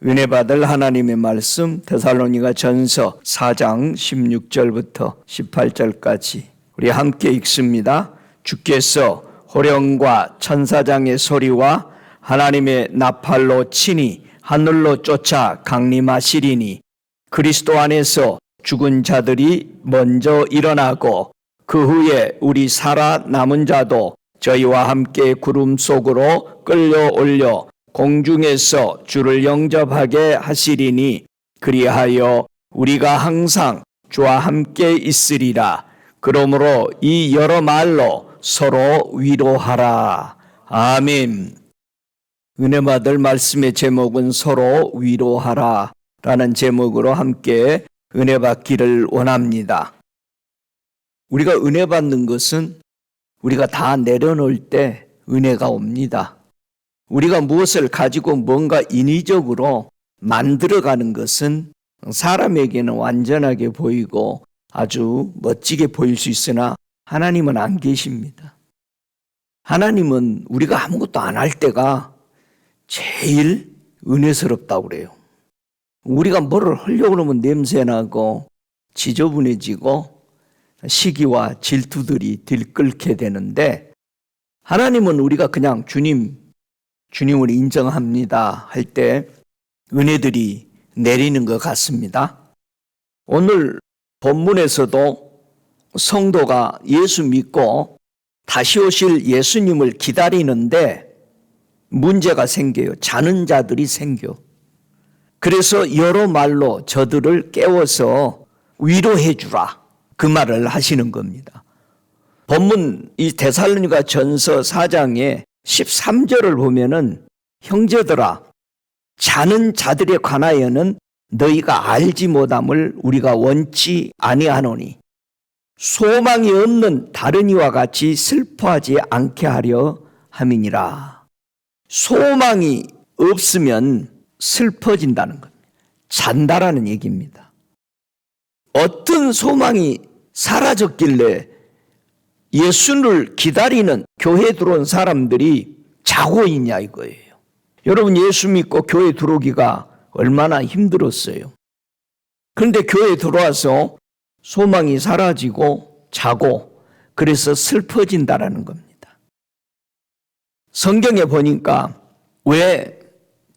은혜 받을 하나님의 말씀 데살로니가 전서 4장 16절부터 18절까지 우리 함께 읽습니다. 주께서 호령과 천사장의 소리와 하나님의 나팔로 치니 하늘로 쫓아 강림하시리니 그리스도 안에서 죽은 자들이 먼저 일어나고 그 후에 우리 살아남은 자도 저희와 함께 구름 속으로 끌려올려 공중에서 주를 영접하게 하시리니 그리하여 우리가 항상 주와 함께 있으리라. 그러므로 이 여러 말로 서로 위로하라. 아멘. 은혜 받을 말씀의 제목은 서로 위로하라 라는 제목으로 함께 은혜 받기를 원합니다. 우리가 은혜 받는 것은 우리가 다 내려놓을 때 은혜가 옵니다. 우리가 무엇을 가지고 뭔가 인위적으로 만들어가는 것은 사람에게는 완전하게 보이고 아주 멋지게 보일 수 있으나 하나님은 안 계십니다. 하나님은 우리가 아무것도 안 할 때가 제일 은혜스럽다고 그래요. 우리가 뭐를 하려고 그러면 냄새나고 지저분해지고 시기와 질투들이 들끓게 되는데 하나님은 우리가 그냥 주님을 인정합니다 할 때 은혜들이 내리는 것 같습니다. 오늘 본문에서도 성도가 예수 믿고 다시 오실 예수님을 기다리는데 문제가 생겨요. 자는 자들이 생겨. 그래서 여러 말로 저들을 깨워서 위로해 주라. 그 말을 하시는 겁니다. 본문 이 데살로니가 전서 4장에 13절을 보면은 형제들아 자는 자들에 관하여는 너희가 알지 못함을 우리가 원치 아니하노니 소망이 없는 다른 이와 같이 슬퍼하지 않게 하려 함이니라. 소망이 없으면 슬퍼진다는 겁니다. 잔다라는 얘기입니다. 어떤 소망이 사라졌길래 예수를 기다리는 교회에 들어온 사람들이 자고 있냐 이거예요. 여러분 예수 믿고 교회에 들어오기가 얼마나 힘들었어요. 그런데 교회에 들어와서 소망이 사라지고 자고 그래서 슬퍼진다라는 겁니다. 성경에 보니까 왜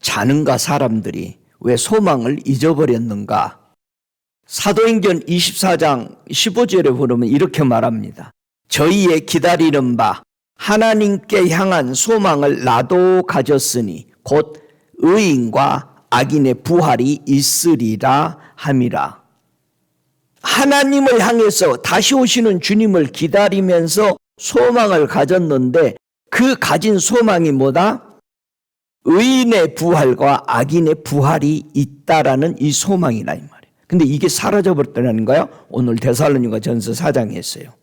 자는가 사람들이 왜 소망을 잊어버렸는가. 사도행전 24장 15절에 보면 이렇게 말합니다. 저희의 기다리는 바 하나님께 향한 소망을 나도 가졌으니 곧 의인과 악인의 부활이 있으리라 함이라. 하나님을 향해서 다시 오시는 주님을 기다리면서 소망을 가졌는데 그 가진 소망이 뭐다? 의인의 부활과 악인의 부활이 있다라는 이 소망이라 이 말이에요. 근데 이게 사라져버렸다는 거야. 오늘 데살로니가 전서 4장에 했어요.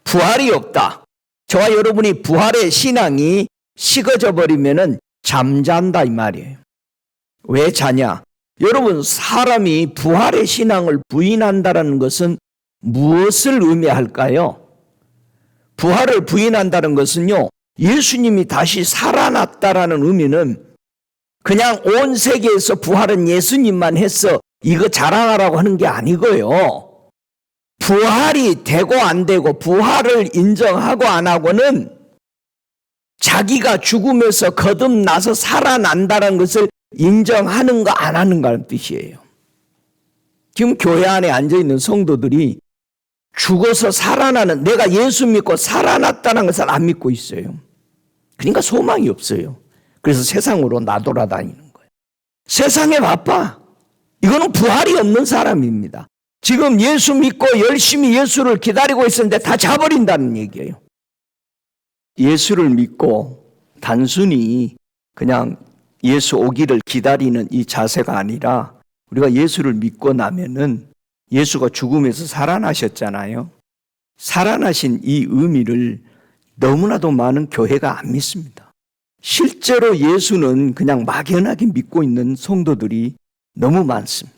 부활이 없다. 저와 여러분이 부활의 신앙이 식어져 버리면은 잠잔다 이 말이에요. 왜 자냐? 여러분 사람이 부활의 신앙을 부인한다는 것은 무엇을 의미할까요? 부활을 부인한다는 것은요. 예수님이 다시 살아났다라는 의미는 그냥 온 세계에서 부활은 예수님만 했어. 이거 자랑하라고 하는 게 아니고요. 부활이 되고 안 되고 부활을 인정하고 안 하고는 자기가 죽음에서 거듭나서 살아난다는 것을 인정하는가 안 하는가는 뜻이에요. 지금 교회 안에 앉아있는 성도들이 죽어서 살아나는 내가 예수 믿고 살아났다는 것을 안 믿고 있어요. 그러니까 소망이 없어요. 그래서 세상으로 나돌아다니는 거예요. 세상에 바빠. 이거는 부활이 없는 사람입니다. 지금 예수 믿고 열심히 예수를 기다리고 있었는데 다 자버린다는 얘기예요. 예수를 믿고 단순히 그냥 예수 오기를 기다리는 이 자세가 아니라 우리가 예수를 믿고 나면은 예수가 죽음에서 살아나셨잖아요. 살아나신 이 의미를 너무나도 많은 교회가 안 믿습니다. 실제로 예수는 그냥 막연하게 믿고 있는 성도들이 너무 많습니다.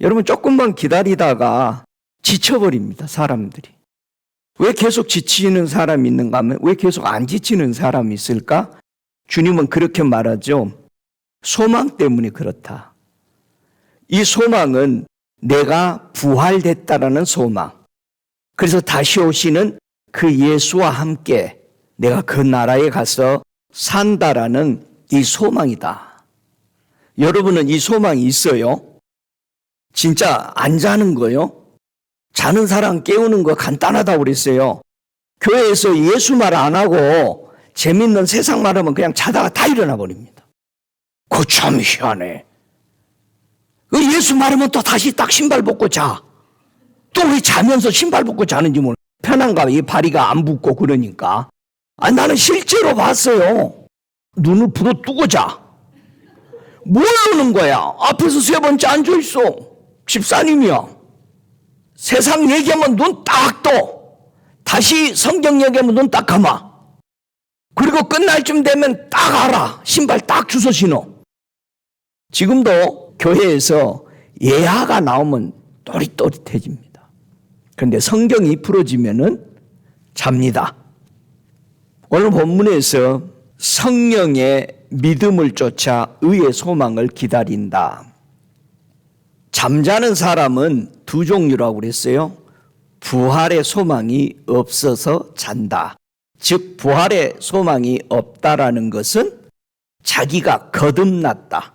여러분 조금만 기다리다가 지쳐버립니다. 사람들이. 왜 계속 지치는 사람이 있는가 하면 왜 계속 안 지치는 사람이 있을까? 주님은 그렇게 말하죠. 소망 때문에 그렇다. 이 소망은 내가 부활됐다라는 소망. 그래서 다시 오시는 그 예수와 함께 내가 그 나라에 가서 산다라는 이 소망이다. 여러분은 이 소망이 있어요? 진짜 안 자는 거요? 자는 사람 깨우는 거 간단하다고 그랬어요. 교회에서 예수 말 안 하고 재밌는 세상 말하면 그냥 자다가 다 일어나 버립니다. 그거 참 희한해. 예수 말하면 또 다시 딱 신발 벗고 자. 또 왜 자면서 신발 벗고 자는지 몰라. 편한가? 이 발이가 안 붓고 그러니까. 나는 실제로 봤어요. 눈을 부릅뜨고 자. 모르는 거야. 앞에서 3번째 앉아있어. 집사님이야. 세상 얘기하면 눈 딱 떠. 다시 성경 얘기하면 눈 딱 감아. 그리고 끝날 쯤 되면 딱 알아. 신발 딱 주워 신어. 지금도 교회에서 예화가 나오면 또릿또릿해집니다. 그런데 성경이 풀어지면은 잡니다. 오늘 본문에서 성령의 믿음을 쫓아 의의 소망을 기다린다. 잠자는 사람은 두 종류라고 그랬어요. 부활의 소망이 없어서 잔다. 즉 부활의 소망이 없다라는 것은 자기가 거듭났다.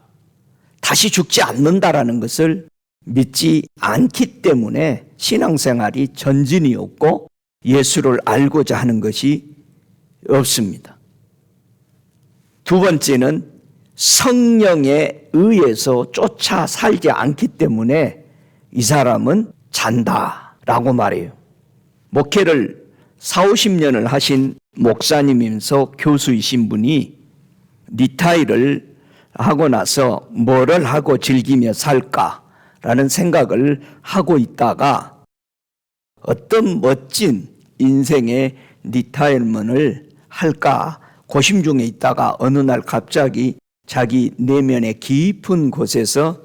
다시 죽지 않는다라는 것을 믿지 않기 때문에 신앙생활이 전진이 없고 예수를 알고자 하는 것이 없습니다. 두 번째는 성령에 의해서 쫓아 살지 않기 때문에 이 사람은 잔다라고 말해요. 목회를 40-50년을 하신 목사님이면서 교수이신 분이 리타이를 하고 나서 뭐를 하고 즐기며 살까라는 생각을 하고 있다가 어떤 멋진 인생의 리타이먼을 할까 고심 중에 있다가 어느 날 갑자기 자기 내면의 깊은 곳에서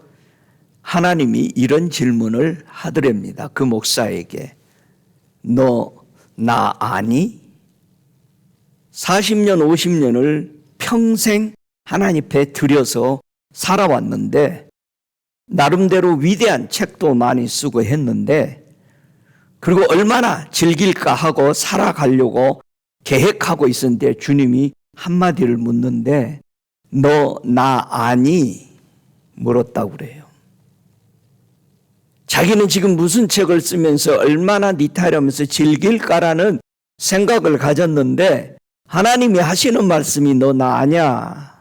하나님이 이런 질문을 하더랍니다. 그 목사에게. 너 나 아니? 40년, 50년을 평생 하나님 앞에 들여서 살아왔는데 나름대로 위대한 책도 많이 쓰고 했는데 그리고 얼마나 즐길까 하고 살아가려고 계획하고 있었는데 주님이 한마디를 묻는데 너 나 아니? 물었다고 그래요. 자기는 지금 무슨 책을 쓰면서 얼마나 리타이어하면서 즐길까라는 생각을 가졌는데 하나님이 하시는 말씀이 너 나 아냐?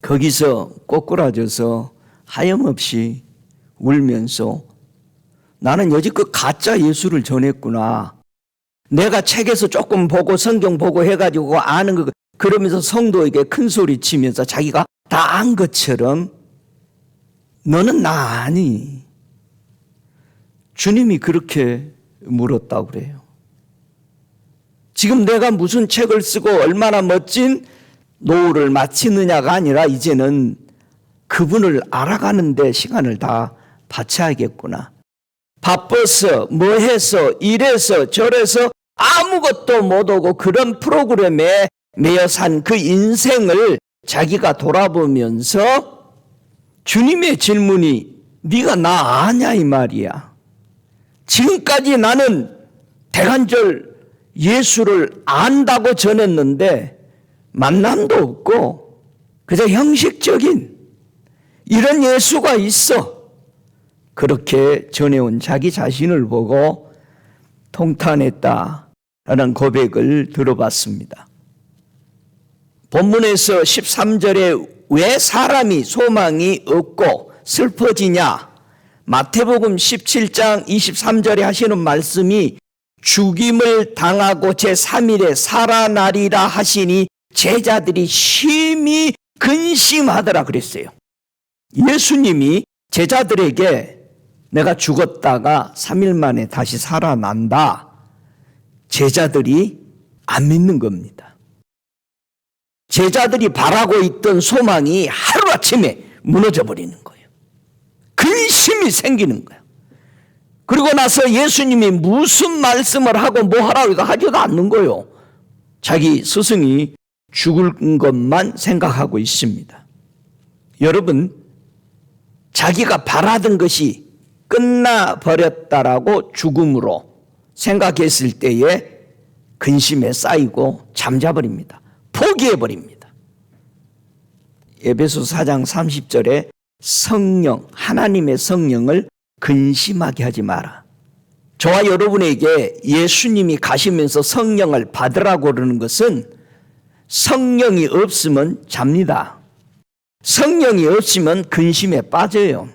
거기서 꼬꾸라져서 하염없이 울면서 나는 여지껏 가짜 예수를 전했구나. 내가 책에서 조금 보고 성경 보고 해가지고 아는 거 그러면서 성도에게 큰 소리 치면서 자기가 다 안 것처럼 너는 나 아니? 주님이 그렇게 물었다고 그래요. 지금 내가 무슨 책을 쓰고 얼마나 멋진 노후를 마치느냐가 아니라 이제는 그분을 알아가는 데 시간을 다 바쳐야겠구나. 바빠서 뭐 해서 이래서 저래서 아무것도 못하고 그런 프로그램에 매여 산 그 인생을 자기가 돌아보면서 주님의 질문이 네가 나 아냐 이 말이야. 지금까지 나는 대간절 예수를 안다고 전했는데 만남도 없고 그저 형식적인 이런 예수가 있어. 그렇게 전해온 자기 자신을 보고 통탄했다라는 고백을 들어봤습니다. 본문에서 13절에 왜 사람이 소망이 없고 슬퍼지냐? 마태복음 17장 23절에 하시는 말씀이 죽임을 당하고 제3일에 살아나리라 하시니 제자들이 심히 근심하더라 그랬어요. 예수님이 제자들에게 내가 죽었다가 3일 만에 다시 살아난다. 제자들이 안 믿는 겁니다. 제자들이 바라고 있던 소망이 하루아침에 무너져 버리는 거예요. 근심이 생기는 거예요. 그리고 나서 예수님이 무슨 말씀을 하고 뭐 하라고 하지도 않는 거예요. 자기 스승이 죽을 것만 생각하고 있습니다. 여러분, 자기가 바라던 것이 끝나버렸다라고 죽음으로 생각했을 때에 근심에 쌓이고 잠자버립니다. 포기해버립니다. 에베소 4장 30절에 성령, 하나님의 성령을 근심하게 하지 마라. 저와 여러분에게 예수님이 가시면서 성령을 받으라고 그러는 것은 성령이 없으면 잡니다. 성령이 없으면 근심에 빠져요.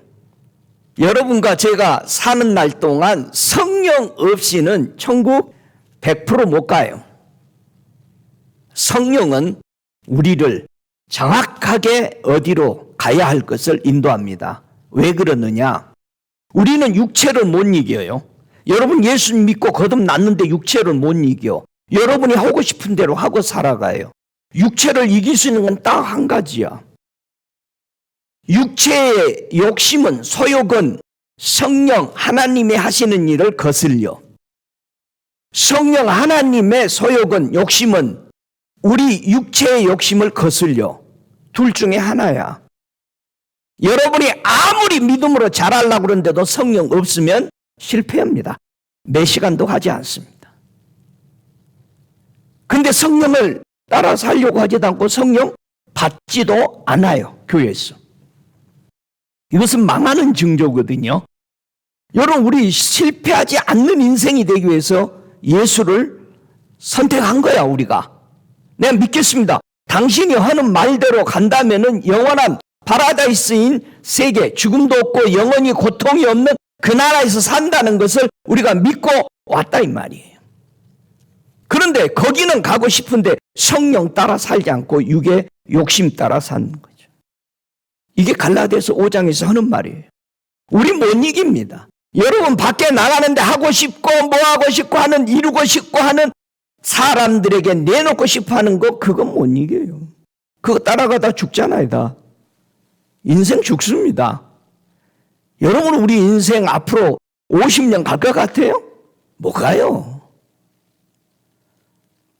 여러분과 제가 사는 날 동안 성령 없이는 천국 100% 못 가요. 성령은 우리를 정확하게 어디로 가야 할 것을 인도합니다. 왜 그러느냐? 우리는 육체를 못 이겨요. 여러분 예수 믿고 거듭났는데 육체를 못 이겨. 여러분이 하고 싶은 대로 하고 살아가요. 육체를 이길 수 있는 건 딱 한 가지야. 육체의 욕심은, 소욕은 성령 하나님이 하시는 일을 거슬려. 성령 하나님의 소욕은, 욕심은 우리 육체의 욕심을 거슬려. 둘 중에 하나야. 여러분이 아무리 믿음으로 잘하려고 그러는데도 성령 없으면 실패합니다. 몇 시간도 가지 않습니다. 근데 성령을 따라 살려고 하지도 않고 성령 받지도 않아요. 교회에서. 이것은 망하는 징조거든요. 여러분, 우리 실패하지 않는 인생이 되기 위해서 예수를 선택한 거야, 우리가. 내가 믿겠습니다. 당신이 하는 말대로 간다면은 영원한 파라다이스인 세계, 죽음도 없고 영원히 고통이 없는 그 나라에서 산다는 것을 우리가 믿고 왔다 이 말이에요. 그런데 거기는 가고 싶은데 성령 따라 살지 않고 육의 욕심 따라 사는 거죠. 이게 갈라디아서 5장에서 하는 말이에요. 우리 못 이깁니다. 여러분 밖에 나가는데 하고 싶고 뭐 하고 싶고 하는, 이루고 싶고 하는 사람들에게 내놓고 싶어 하는 거, 그건 못 이겨요. 그거 따라가다 죽잖아요, 다. 인생 죽습니다. 여러분, 우리 인생 앞으로 50년 갈 것 같아요? 못 가요.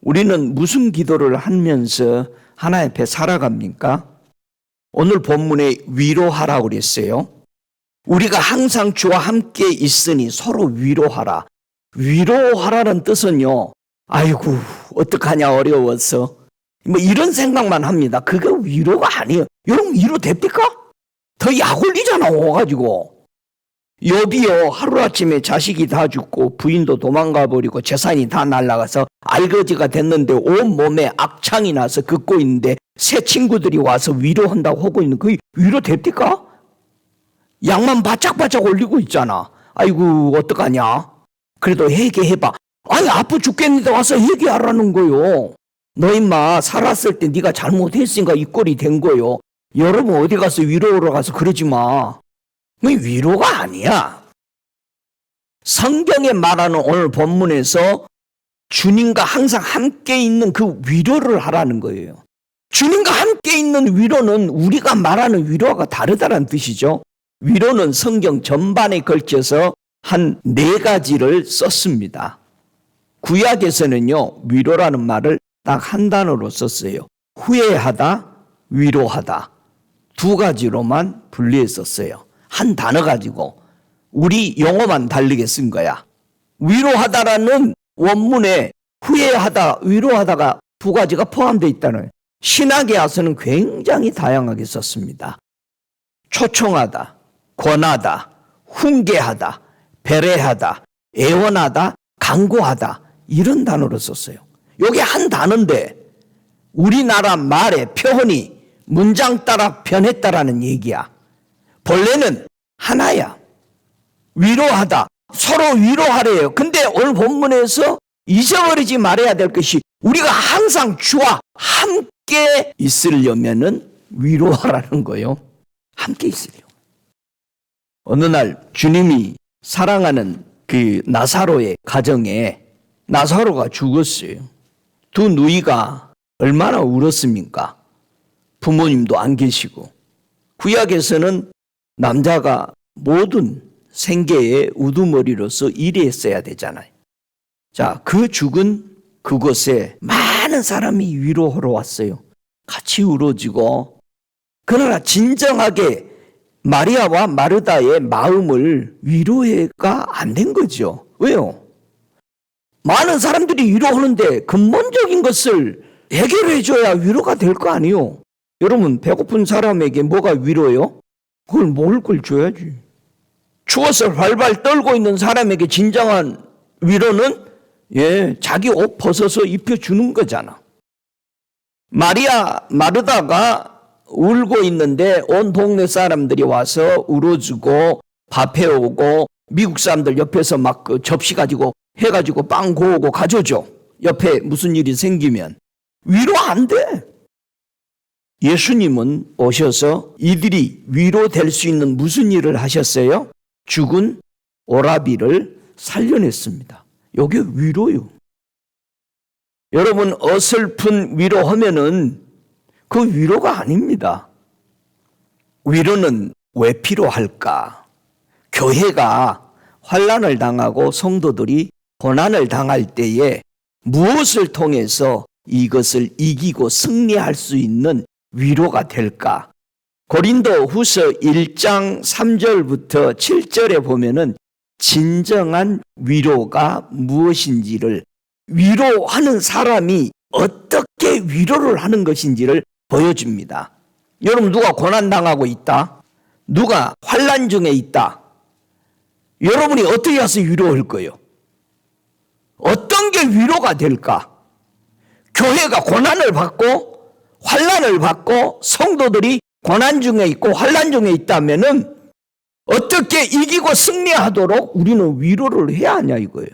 우리는 무슨 기도를 하면서 하나님 앞에 살아갑니까? 오늘 본문에 위로하라고 그랬어요. 우리가 항상 주와 함께 있으니 서로 위로하라. 위로하라는 뜻은요, 아이고 어떡하냐 어려워서 뭐 이런 생각만 합니다. 그게 위로가 아니에요. 여러분, 위로 됩니까? 더 약 올리잖아 와가지고. 욥이요, 하루아침에 자식이 다 죽고 부인도 도망가 버리고 재산이 다 날아가서 알거지가 됐는데 온몸에 악창이 나서 긋고 있는데 새 친구들이 와서 위로한다고 하고 있는, 그게 위로 됩니까? 약만 바짝바짝 올리고 있잖아. 아이고 어떡하냐. 그래도 회개해봐. 아니 아파 죽겠는데 와서 회개하라는 거요. 너 임마 살았을 때 네가 잘못했으니까 이 꼴이 된 거요. 여러분 어디 가서 위로하러 가서 그러지 마. 그게 위로가 아니야. 성경에 말하는 오늘 본문에서 주님과 항상 함께 있는 그 위로를 하라는 거예요. 주님과 함께 있는 위로는 우리가 말하는 위로가 다르다는 뜻이죠. 위로는 성경 전반에 걸쳐서 한 4가지를 썼습니다. 구약에서는요, 위로라는 말을 딱 한 단어로 썼어요. 후회하다, 위로하다. 2가지로만 분리했었어요. 한 단어 가지고 우리 용어만 다르게 쓴 거야. 위로하다라는 원문에 후회하다, 위로하다가 2가지가 포함되어 있다는 거예요. 신학에 와서는 굉장히 다양하게 썼습니다. 초청하다, 권하다, 훈계하다, 배려하다, 애원하다, 강구하다, 이런 단어로 썼어요. 이게 한 단어인데 우리나라 말의 표현이 문장 따라 변했다라는 얘기야. 본래는 하나야. 위로하다. 서로 위로하래요. 근데 오늘 본문에서 잊어버리지 말아야 될 것이, 우리가 항상 주와 함께 있으려면은 위로하라는 거예요. 함께 있으려. 어느 날 주님이 사랑하는 그 나사로의 가정에 나사로가 죽었어요. 2 누이가 얼마나 울었습니까? 부모님도 안 계시고. 구약에서는 남자가 모든 생계의 우두머리로서 일했어야 되잖아요. 자, 그 죽은 그곳에 많은 사람이 위로하러 왔어요. 같이 울어지고 그러나 진정하게 마리아와 마르다의 마음을 위로가 안 된 거죠. 왜요? 많은 사람들이 위로하는데 근본적인 것을 해결해 줘야 위로가 될 거 아니에요. 여러분, 배고픈 사람에게 뭐가 위로예요? 그걸 먹을 걸 줘야지. 추워서 활발 떨고 있는 사람에게 진정한 위로는 자기 옷 벗어서 입혀주는 거잖아. 마르다가 울고 있는데 온 동네 사람들이 와서 울어주고 밥 해오고 미국 사람들 옆에서 막 그 접시 가지고 해가지고 빵 구우고 가져줘. 옆에 무슨 일이 생기면 위로 안 돼. 예수님은 오셔서 이들이 위로될 수 있는 무슨 일을 하셨어요? 죽은 오라비를 살려냈습니다. 이게 위로요. 여러분, 어설픈 위로하면은 그 위로가 아닙니다. 위로는 왜 필요할까? 교회가 환난을 당하고 성도들이 고난을 당할 때에 무엇을 통해서 이것을 이기고 승리할 수 있는 위로가 될까? 고린도 후서 1장 3절부터 7절에 보면은 진정한 위로가 무엇인지를, 위로하는 사람이 어떻게 위로를 하는 것인지를 보여줍니다. 여러분, 누가 고난당하고 있다? 누가 환난 중에 있다? 여러분이 어떻게 해서 위로할 거예요? 어떤 게 위로가 될까? 교회가 고난을 받고 환난을 받고 성도들이 고난 중에 있고 환난 중에 있다면은 어떻게 이기고 승리하도록 우리는 위로를 해야 하냐 이거예요.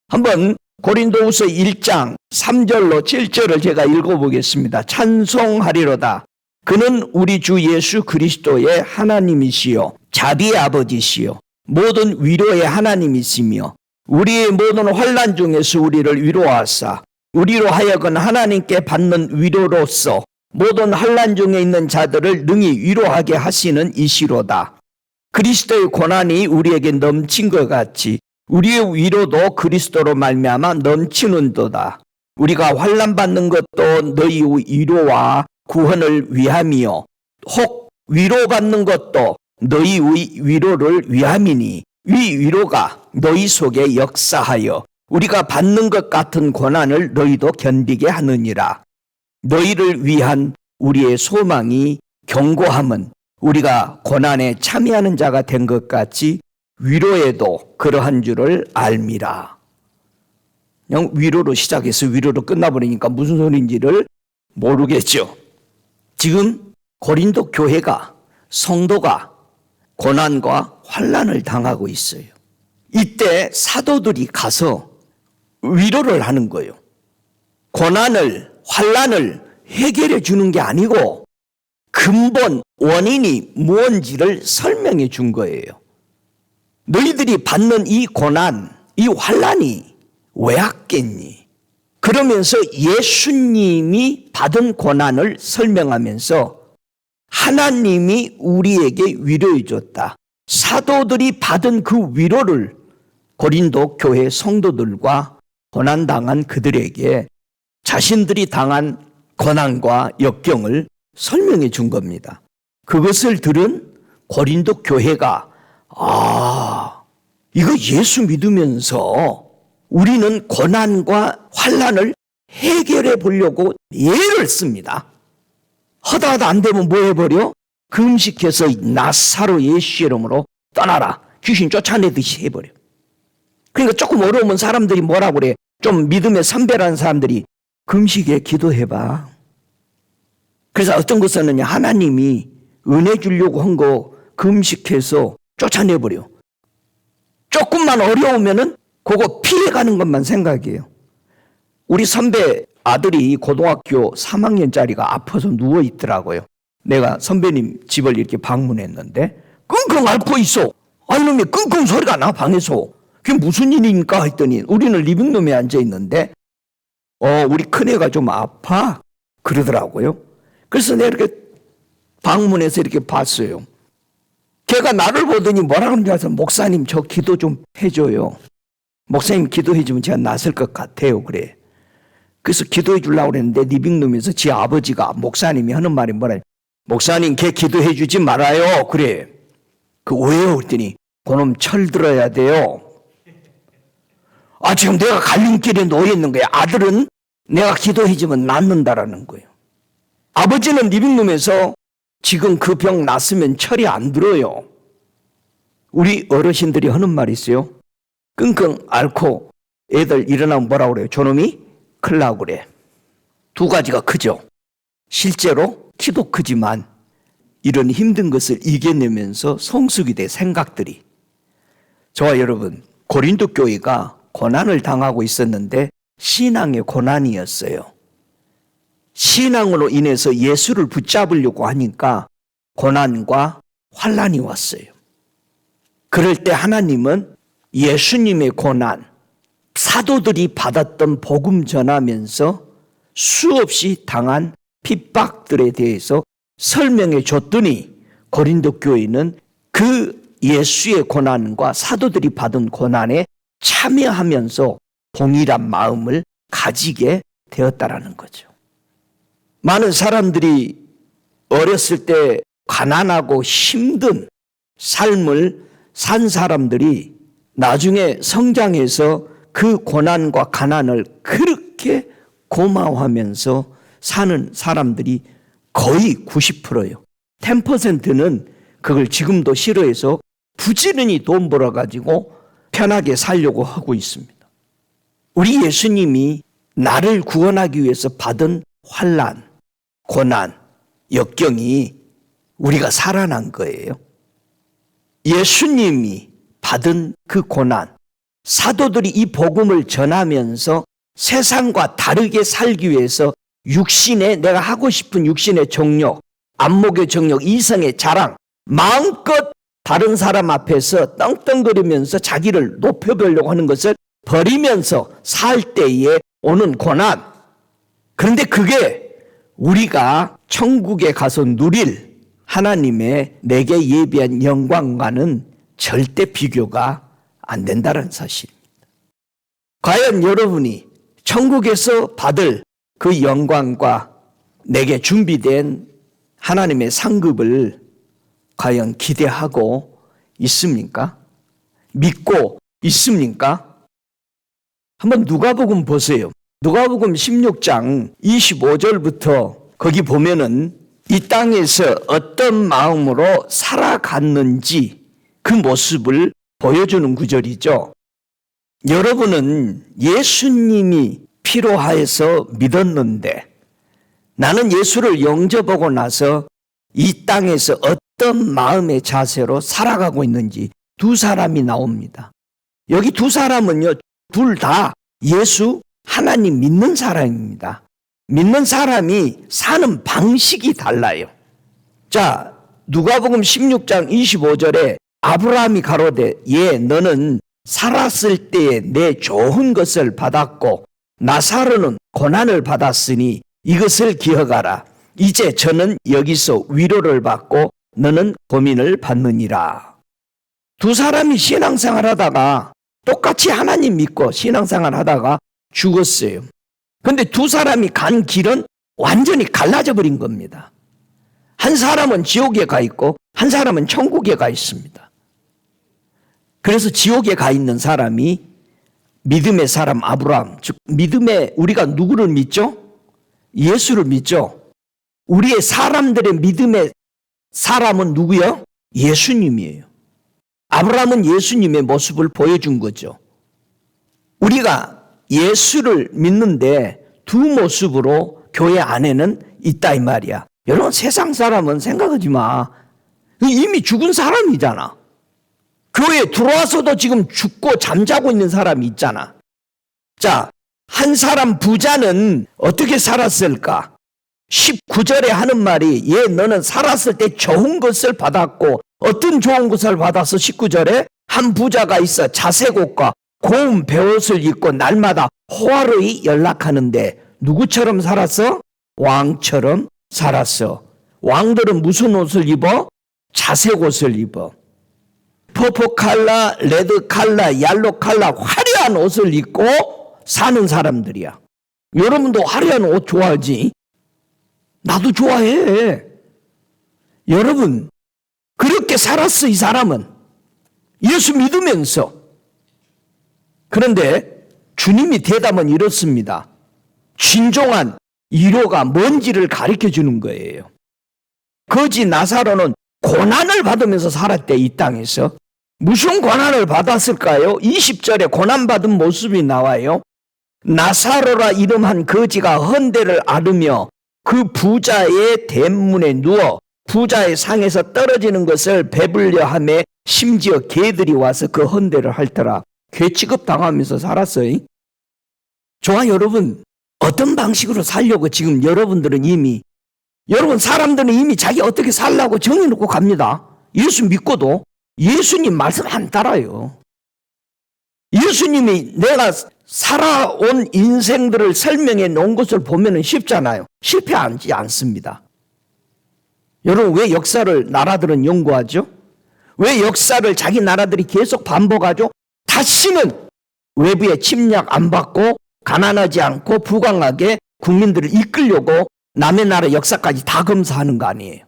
한번 고린도후서 1장 3절로 7절을 제가 읽어보겠습니다. 찬송하리로다. 그는 우리 주 예수 그리스도의 하나님이시요 자비의 아버지시요 모든 위로의 하나님이시며 우리의 모든 환난 중에서 우리를 위로하사 우리로 하여금 하나님께 받는 위로로서 모든 환난 중에 있는 자들을 능히 위로하게 하시는 이시로다. 그리스도의 고난이 우리에게 넘친 것 같이 우리의 위로도 그리스도로 말미암아 넘치는도다. 우리가 환난 받는 것도 너희 위로와 구원을 위함이요 혹 위로받는 것도 너희의 위로를 위함이니 이 위로가 너희 속에 역사하여 우리가 받는 것 같은 고난을 너희도 견디게 하느니라. 너희를 위한 우리의 소망이 견고함은 우리가 고난에 참여하는 자가 된 것 같이 위로에도 그러한 줄을 알미라. 그냥 위로로 시작해서 위로로 끝나버리니까 무슨 소리인지를 모르겠죠. 지금 고린도 교회가, 성도가 고난과 환난을 당하고 있어요. 이때 사도들이 가서 위로를 하는 거예요. 고난을, 환난을 해결해 주는 게 아니고 근본 원인이 무엇인지를 설명해 준 거예요. 너희들이 받는 이 고난, 이 환난이 왜 왔겠니? 그러면서 예수님이 받은 고난을 설명하면서 하나님이 우리에게 위로해 줬다. 사도들이 받은 그 위로를 고린도 교회 성도들과 고난당한 그들에게 자신들이 당한 고난과 역경을 설명해 준 겁니다. 그것을 들은 고린도 교회가 이거 예수 믿으면서 우리는 고난과 환난을 해결해 보려고 예를 씁니다. 하다 안 되면 뭐 해버려? 금식해서 나사로 예수 이름으로 떠나라. 귀신 쫓아내듯이 해버려. 그러니까 조금 어려우면 사람들이 뭐라 그래? 좀 믿음에 선배라는 사람들이 금식에 기도해봐. 그래서 어떤 거 썼느냐? 하나님이 은혜 주려고 한 거 금식해서 쫓아내버려. 조금만 어려우면은 그거 피해가는 것만 생각해요. 우리 선배 아들이 고등학교 3학년짜리가 아파서 누워있더라고요. 내가 선배님 집을 이렇게 방문했는데 끙끙 앓고 있어. 이놈이 끙끙 소리가 나 방에서. 그게 무슨 일입니까 했더니 우리는 리빙룸에 앉아있는데 우리 큰애가 좀 아파 그러더라고요. 그래서 내가 이렇게 방문해서 이렇게 봤어요. 걔가 나를 보더니 뭐라 그러는지 알아서 목사님 저 기도 좀 해줘요. 목사님 기도해 주면 제가 낫을 것 같아요. 그래. 그래서 기도해 주려고 그랬는데 리빙룸에서 지 아버지가 목사님이 하는 말이 뭐라 목사님 걔 기도해 주지 말아요. 그래. 그 왜요? 그랬더니 그놈 철들어야 돼요. 지금 내가 갈림길에 놓여 있는 거야. 아들은 내가 기도해 주면 낫는다라는 거예요. 아버지는 리빙룸에서 지금 그 병 났으면 철이 안 들어요. 우리 어르신들이 하는 말이 있어요. 끙끙 앓고 애들 일어나면 뭐라고 그래요? 저놈이 큰일 나고 그래. 두 가지가 크죠. 실제로 키도 크지만 이런 힘든 것을 이겨내면서 성숙이 돼 생각들이. 저와 여러분, 고린도 교회가 고난을 당하고 있었는데 신앙의 고난이었어요. 신앙으로 인해서 예수를 붙잡으려고 하니까 고난과 환난이 왔어요. 그럴 때 하나님은 예수님의 고난, 사도들이 받았던 복음 전하면서 수없이 당한 핍박들에 대해서 설명해 줬더니 고린도 교회는 그 예수의 고난과 사도들이 받은 고난에 참여하면서 동일한 마음을 가지게 되었다라는 거죠. 많은 사람들이 어렸을 때 가난하고 힘든 삶을 산 사람들이 나중에 성장해서 그 고난과 가난을 그렇게 고마워하면서 사는 사람들이 거의 90%예요. 10%는 그걸 지금도 싫어해서 부지런히 돈 벌어가지고 편하게 살려고 하고 있습니다. 우리 예수님이 나를 구원하기 위해서 받은 환난, 고난, 역경이 우리가 살아난 거예요. 예수님이 받은 그 고난, 사도들이 이 복음을 전하면서 세상과 다르게 살기 위해서 육신의 내가 하고 싶은 육신의 정욕, 안목의 정욕, 이성의 자랑, 마음껏 다른 사람 앞에서 떵떵거리면서 자기를 높여보려고 하는 것을 버리면서 살 때에 오는 고난. 그런데 그게 우리가 천국에 가서 누릴 하나님의 내게 예비한 영광과는 절대 비교가 안 된다는 사실입니다. 과연 여러분이 천국에서 받을 그 영광과 내게 준비된 하나님의 상급을 과연 기대하고 있습니까? 믿고 있습니까? 한번 누가복음 보세요. 누가복음 16장 25절부터 거기 보면은 이 땅에서 어떤 마음으로 살아갔는지 그 모습을 보여주는 구절이죠. 여러분은 예수님이 필요하여서 믿었는데 나는 예수를 영접하고 나서 이 땅에서 어떤 마음의 자세로 살아가고 있는지 두 사람이 나옵니다. 여기 두 사람은요, 둘 다 예수 하나님 믿는 사람입니다. 믿는 사람이 사는 방식이 달라요. 자, 누가복음 16장 25절에 아브라함이 가로되 너는 살았을 때에 내 좋은 것을 받았고 나사로는 고난을 받았으니 이것을 기억하라. 이제 저는 여기서 위로를 받고 너는 고민을 받느니라. 두 사람이 신앙생활 하다가 똑같이 하나님 믿고 신앙생활 하다가 죽었어요. 근데 두 사람이 간 길은 완전히 갈라져 버린 겁니다. 한 사람은 지옥에 가 있고 한 사람은 천국에 가 있습니다. 그래서 지옥에 가 있는 사람이 믿음의 사람 아브라함, 즉 믿음의 우리가 누구를 믿죠? 예수를 믿죠. 우리의 사람들의 믿음의 사람은 누구요? 예수님이에요. 아브라함은 예수님의 모습을 보여준 거죠. 우리가 예수를 믿는데 두 모습으로 교회 안에는 있다 이 말이야. 여러분, 세상 사람은 생각하지 마. 이미 죽은 사람이잖아. 교회에 들어와서도 지금 죽고 잠자고 있는 사람이 있잖아. 자, 한 사람 부자는 어떻게 살았을까? 19절에 하는 말이 너는 살았을 때 좋은 것을 받았고 어떤 좋은 것을 받아서 19절에 한 부자가 있어 자색 옷과 고운 베옷을 입고 날마다 호화로이 연락하는데 누구처럼 살았어? 왕처럼 살았어. 왕들은 무슨 옷을 입어? 자색 옷을 입어. 퍼플 컬러, 레드 컬러, 옐로 컬러 화려한 옷을 입고 사는 사람들이야. 여러분도 화려한 옷 좋아하지? 나도 좋아해. 여러분, 그렇게 살았어, 이 사람은. 예수 믿으면서. 그런데 주님이 대답은 이렇습니다. 진정한 위로가 뭔지를 가르쳐 주는 거예요. 거지 나사로는 고난을 받으면서 살았대, 이 땅에서. 무슨 고난을 받았을까요? 20절에 고난받은 모습이 나와요. 나사로라 이름한 거지가 헌대를 앓으며 그 부자의 대문에 누워 부자의 상에서 떨어지는 것을 배불려 하며 심지어 개들이 와서 그 헌대를 핥더라. 개 취급당하면서 살았어요. 저와 여러분, 어떤 방식으로 살려고 지금 여러분들은 여러분 사람들은 이미 자기 어떻게 살라고 정해놓고 갑니다. 예수 믿고도 예수님 말씀 안 따라요. 예수님이 내가 살아온 인생들을 설명해 놓은 것을 보면 쉽잖아요. 실패하지 않습니다. 여러분, 왜 역사를 나라들은 연구하죠? 왜 역사를 자기 나라들이 계속 반복하죠? 다시는 외부의 침략 안 받고 가난하지 않고 부강하게 국민들을 이끌려고 남의 나라 역사까지 다 검사하는 거 아니에요.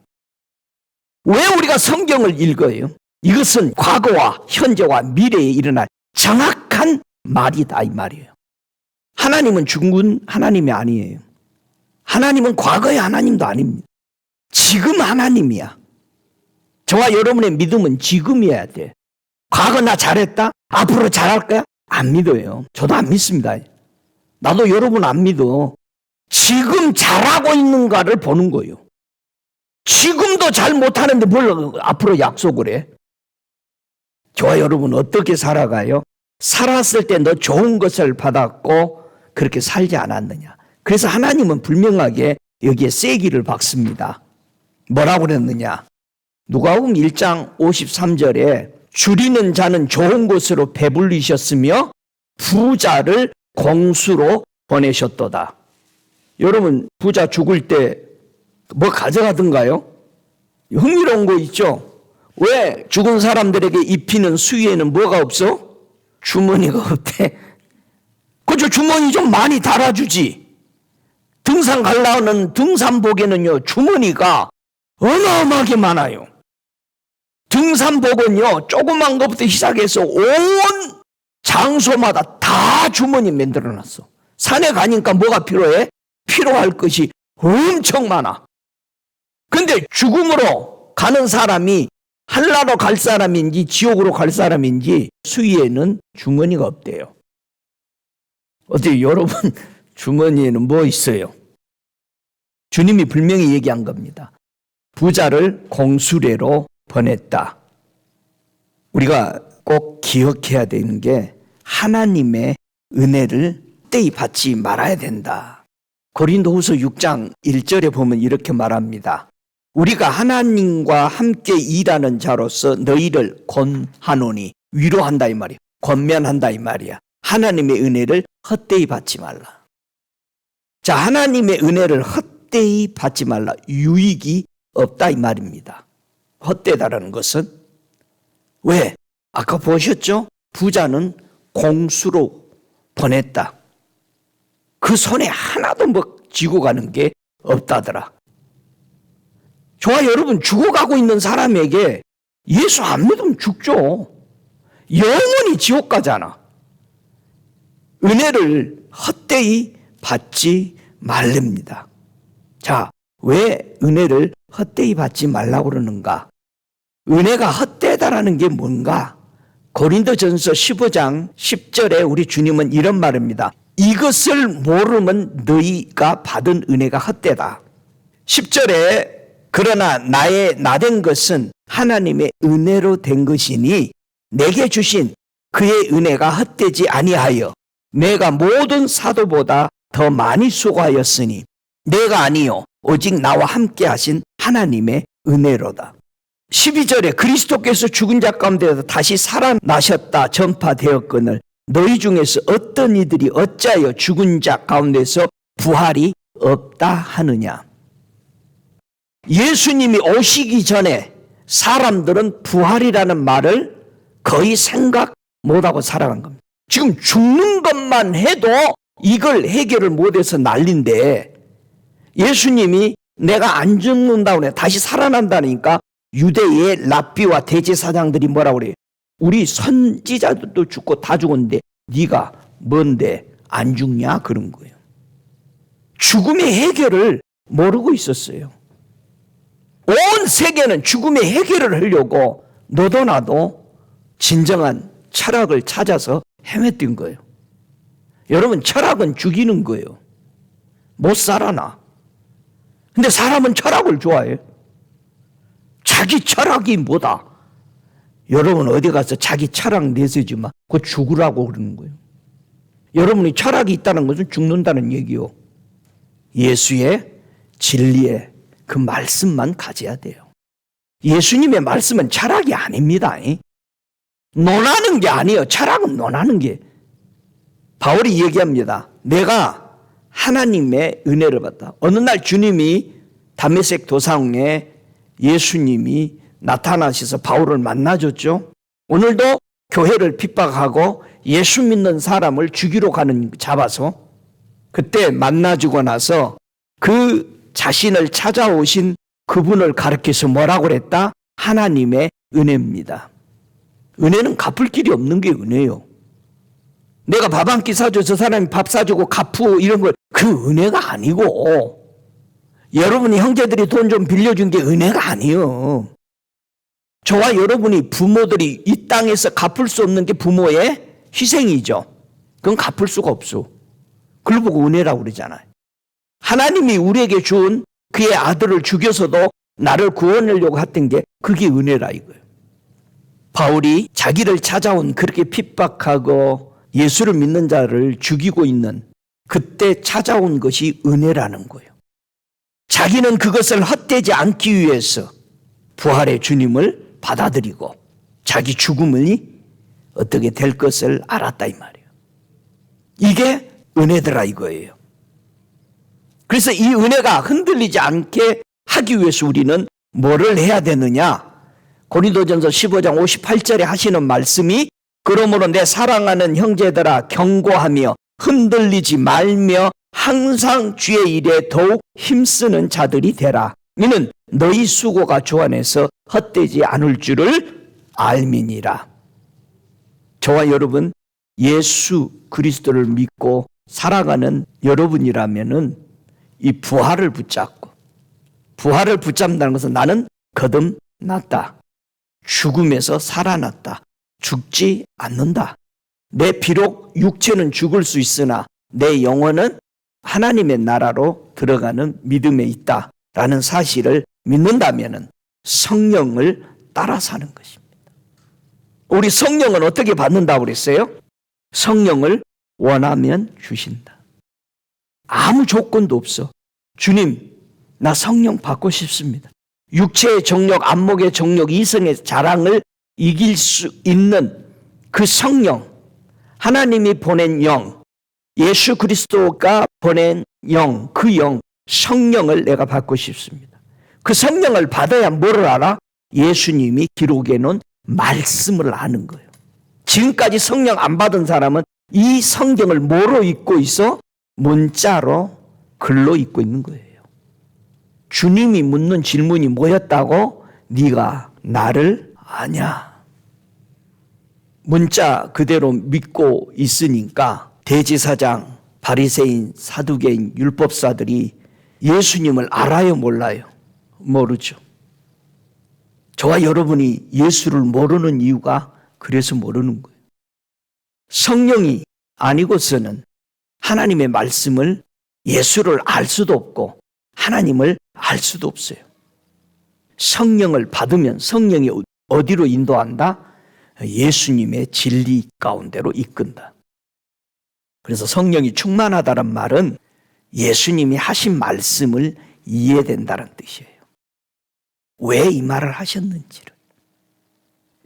왜 우리가 성경을 읽어요? 이것은 과거와 현재와 미래에 일어날 정확한 말이다, 이 말이에요. 하나님은 죽은 하나님이 아니에요. 하나님은 과거의 하나님도 아닙니다. 지금 하나님이야. 저와 여러분의 믿음은 지금이어야 돼. 과거 나 잘했다? 앞으로 잘할 거야? 안 믿어요. 저도 안 믿습니다. 나도 여러분 안 믿어. 지금 잘하고 있는가를 보는 거예요. 지금도 잘 못하는데 뭘 앞으로 약속을 해? 저와 여러분 어떻게 살아가요? 살았을 때 너 좋은 것을 받았고 그렇게 살지 않았느냐. 그래서 하나님은 분명하게 여기에 세기를 박습니다. 뭐라고 그랬느냐? 누가복음 1장 53절에 줄이는 자는 좋은 것으로 배불리셨으며 부자를 공수로 보내셨도다. 여러분, 부자 죽을 때 뭐 가져가던가요? 흥미로운 거 있죠? 왜 죽은 사람들에게 입히는 수위에는 뭐가 없어? 주머니가 없대. 그죠? 주머니 좀 많이 달아주지. 등산 가려는 등산복에는요, 주머니가 어마어마하게 많아요. 등산복은요, 조그만 것부터 시작해서 온 장소마다 다 주머니 만들어놨어. 산에 가니까 뭐가 필요해? 필요할 것이 엄청 많아. 근데 죽음으로 가는 사람이 한라로 갈 사람인지 지옥으로 갈 사람인지 수위에는 주머니가 없대요. 어때요? 여러분 주머니에는 뭐 있어요? 주님이 분명히 얘기한 겁니다. 부자를 공수레로 보냈다. 우리가 꼭 기억해야 되는 게 하나님의 은혜를 헛되이 받지 말아야 된다. 고린도후서 6장 1절에 보면 이렇게 말합니다. 우리가 하나님과 함께 일하는 자로서 너희를 권하노니, 위로한다 이 말이야. 권면한다 이 말이야. 하나님의 은혜를 헛되이 받지 말라. 자, 하나님의 은혜를 헛되이 받지 말라. 유익이 없다 이 말입니다. 헛되다라는 것은 왜? 아까 보셨죠? 부자는 공수로 보냈다. 그 손에 하나도 뭐 쥐고 가는 게 없다더라. 저와 여러분, 죽어가고 있는 사람에게 예수 안 믿으면 죽죠. 영원히 지옥 가잖아. 은혜를 헛되이 받지 말랍니다. 자, 왜 은혜를 헛되이 받지 말라고 그러는가? 은혜가 헛되다라는 게 뭔가? 고린도전서 15장 10절에 우리 주님은 이런 말입니다. 이것을 모르면 너희가 받은 은혜가 헛되다. 10절에 그러나 나된 것은 하나님의 은혜로 된 것이니 내게 주신 그의 은혜가 헛되지 아니하여 내가 모든 사도보다 더 많이 수고하였으니 내가 아니요 오직 나와 함께 하신 하나님의 은혜로다. 12절에 그리스도께서 죽은 자 가운데서 다시 살아나셨다 전파되었거늘 너희 중에서 어떤 이들이 어찌하여 죽은 자 가운데서 부활이 없다 하느냐. 예수님이 오시기 전에 사람들은 부활이라는 말을 거의 생각 못하고 살아간 겁니다. 지금 죽는 것만 해도 이걸 해결을 못해서 난리인데 예수님이 내가 안 죽는다고 해. 다시 살아난다니까 유대의 랍비와 대제사장들이 뭐라고 그래요? 우리 선지자들도 죽고 다 죽었는데 네가 뭔데 안 죽냐? 그런 거예요. 죽음의 해결을 모르고 있었어요. 온 세계는 죽음의 해결을 하려고 너도 나도 진정한 철학을 찾아서 헤맸던 거예요. 여러분, 철학은 죽이는 거예요. 못 살아나. 근데 사람은 철학을 좋아해요. 자기 철학이 뭐다? 여러분 어디 가서 자기 철학 내세지 마. 그거 죽으라고 그러는 거예요. 여러분이 철학이 있다는 것은 죽는다는 얘기요. 예수의 진리의 그 말씀만 가져야 돼요. 예수님의 말씀은 철학이 아닙니다. 논하는 게 아니에요. 철학은 논하는 게. 바울이 얘기합니다. 내가 하나님의 은혜를 받다. 어느 날 주님이 다메섹 도상에 예수님이 나타나셔서 바울을 만나줬죠. 오늘도 교회를 핍박하고 예수 믿는 사람을 죽이러 잡아서 그때 만나주고 나서 그 자신을 찾아오신 그분을 가르쳐서 뭐라고 그랬다? 하나님의 은혜입니다. 은혜는 갚을 길이 없는 게 은혜요. 내가 밥 한 끼 사줘 저 사람이 밥 사주고 갚고 이런 걸 그 은혜가 아니고 여러분이 형제들이 돈 좀 빌려준 게 은혜가 아니에요. 저와 여러분이 부모들이 이 땅에서 갚을 수 없는 게 부모의 희생이죠. 그건 갚을 수가 없어. 그걸 보고 은혜라고 그러잖아요. 하나님이 우리에게 준 그의 아들을 죽여서도 나를 구원하려고 했던 게 그게 은혜라 이거예요. 바울이 자기를 찾아온 그렇게 핍박하고 예수를 믿는 자를 죽이고 있는 그때 찾아온 것이 은혜라는 거예요. 자기는 그것을 헛되지 않기 위해서 부활의 주님을 받아들이고 자기 죽음이 어떻게 될 것을 알았다 이 말이에요. 이게 은혜더라 이거예요. 그래서 이 은혜가 흔들리지 않게 하기 위해서 우리는 뭐를 해야 되느냐? 고린도전서 15장 58절에 하시는 말씀이 그러므로 내 사랑하는 형제들아 경고하며 흔들리지 말며 항상 주의 일에 더욱 힘쓰는 자들이 되라. 이는 너희 수고가 주 안에서 헛되지 않을 줄을 알미니라. 저와 여러분 예수 그리스도를 믿고 살아가는 여러분이라면은 이 부활을 붙잡는다는 것은 나는 거듭났다. 죽음에서 살아났다. 죽지 않는다. 내 비록 육체는 죽을 수 있으나 내 영혼은 하나님의 나라로 들어가는 믿음에 있다라는 사실을 믿는다면 성령을 따라 사는 것입니다. 우리 성령은 어떻게 받는다고 그랬어요? 성령을 원하면 주신다. 아무 조건도 없어. 주님, 나 성령 받고 싶습니다. 육체의 정욕, 안목의 정욕, 이성의 자랑을 이길 수 있는 그 성령, 하나님이 보낸 영, 예수 그리스도가 보낸 영, 그 영, 성령을 내가 받고 싶습니다. 그 성령을 받아야 뭐를 알아? 예수님이 기록해 놓은 말씀을 아는 거예요. 지금까지 성령 안 받은 사람은 이 성경을 뭐로 읽고 있어? 문자로, 글로 읽고 있는 거예요. 주님이 묻는 질문이 뭐였다고? 네가 나를 아냐? 문자 그대로 믿고 있으니까 대제사장, 바리새인, 사두개인, 율법사들이 예수님을 알아요, 몰라요? 모르죠. 저와 여러분이 예수를 모르는 이유가 그래서 모르는 거예요. 성령이 아니고서는 하나님의 말씀을 예수를 알 수도 없고 하나님을 알 수도 없어요. 성령을 받으면 성령이 어디로 인도한다? 예수님의 진리 가운데로 이끈다. 그래서 성령이 충만하다는 말은 예수님이 하신 말씀을 이해된다는 뜻이에요. 왜 이 말을 하셨는지를.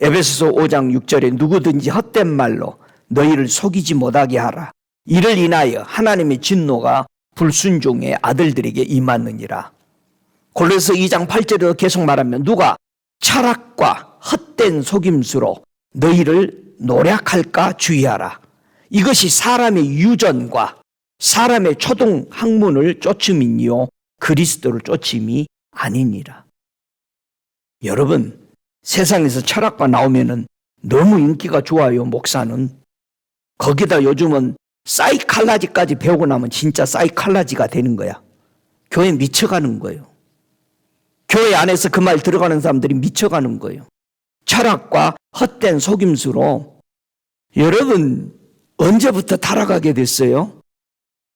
에베소서 5장 6절에 누구든지 헛된 말로 너희를 속이지 못하게 하라. 이를 인하여 하나님의 진노가 불순종의 아들들에게 임하느니라. 골로새 2장 8절에도 계속 말하면 누가 철학과 헛된 속임수로 너희를 노략할까 주의하라. 이것이 사람의 유전과 사람의 초동 학문을 쫓음이니요 그리스도를 쫓음이 아니니라. 여러분, 세상에서 철학과 나오면은 너무 인기가 좋아요, 목사는. 거기다 요즘은 사이칼라지까지 배우고 나면 진짜 사이칼라지가 되는 거야. 교회 미쳐가는 거예요. 교회 안에서 그 말 들어가는 사람들이 미쳐가는 거예요. 철학과 헛된 속임수로. 여러분, 언제부터 타락하게 됐어요?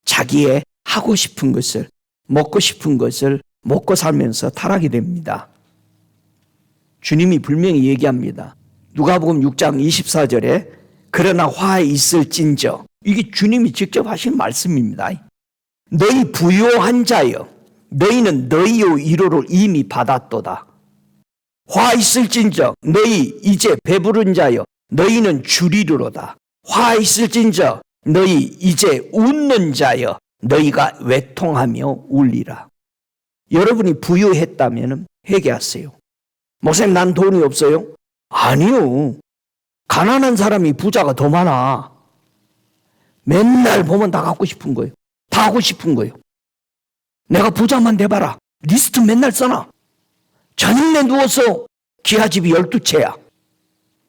자기의 하고 싶은 것을, 먹고 싶은 것을 먹고 살면서 타락이 됩니다. 주님이 분명히 얘기합니다. 누가복음 6장 24절에 그러나 화 있을진저, 이게 주님이 직접 하신 말씀입니다. 너희 부요한 자여, 너희는 너희의 위로를 이미 받았도다. 화 있을진저, 너희 이제 배부른 자여, 너희는 주리로다. 화 있을진저, 너희 이제 웃는 자여, 너희가 외통하며 울리라. 여러분이 부유했다면 회개하세요. 목사님, 난 돈이 없어요? 아니요. 가난한 사람이 부자가 더 많아. 맨날 보면 다 갖고 싶은 거예요. 다 하고 싶은 거예요. 내가 부자만 돼봐라. 리스트 맨날 써놔. 저녁에 누워서 기아집이 12채야.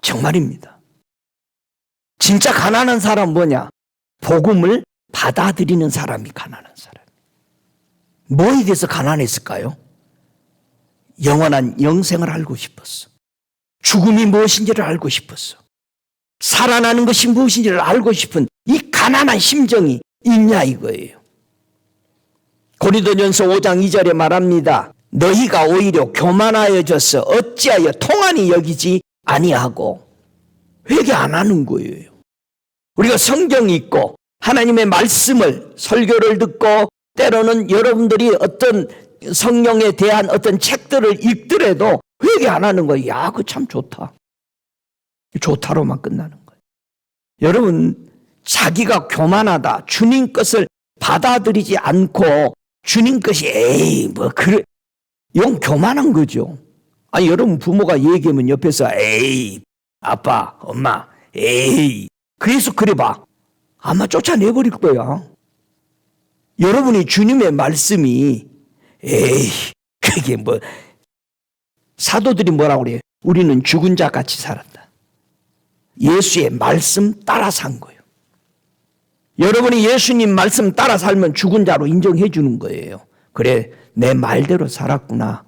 정말입니다. 진짜 가난한 사람 뭐냐? 복음을 받아들이는 사람이 가난한 사람. 뭐에 대해서 가난했을까요? 영원한 영생을 알고 싶었어. 죽음이 무엇인지를 알고 싶었어. 살아나는 것이 무엇인지를 알고 싶은 이 가난한 심정이 있냐 이거예요. 고린도전서 5장 2절에 말합니다. 너희가 오히려 교만하여져서 어찌하여 통한이 여기지 아니하고. 회개 안 하는 거예요. 우리가 성경 읽고 하나님의 말씀을, 설교를 듣고 때로는 여러분들이 어떤 성령에 대한 어떤 책들을 읽더라도 회개 안 하는 거예요. 야, 그거 참 좋다. 좋다로만 끝나는 거예요. 여러분, 자기가 교만하다, 주님 것을 받아들이지 않고 주님 것이 에이 뭐 그래, 이건 교만한 거죠. 아니, 여러분 부모가 얘기하면 옆에서 에이 아빠 엄마 에이 그래서 그래봐, 아마 쫓아내버릴 거야. 여러분이 주님의 말씀이 에이 그게 뭐, 사도들이 뭐라고 그래요? 우리는 죽은 자 같이 살았다. 예수의 말씀 따라 산 거예요. 여러분이 예수님 말씀 따라 살면 죽은 자로 인정해 주는 거예요. 그래, 내 말대로 살았구나.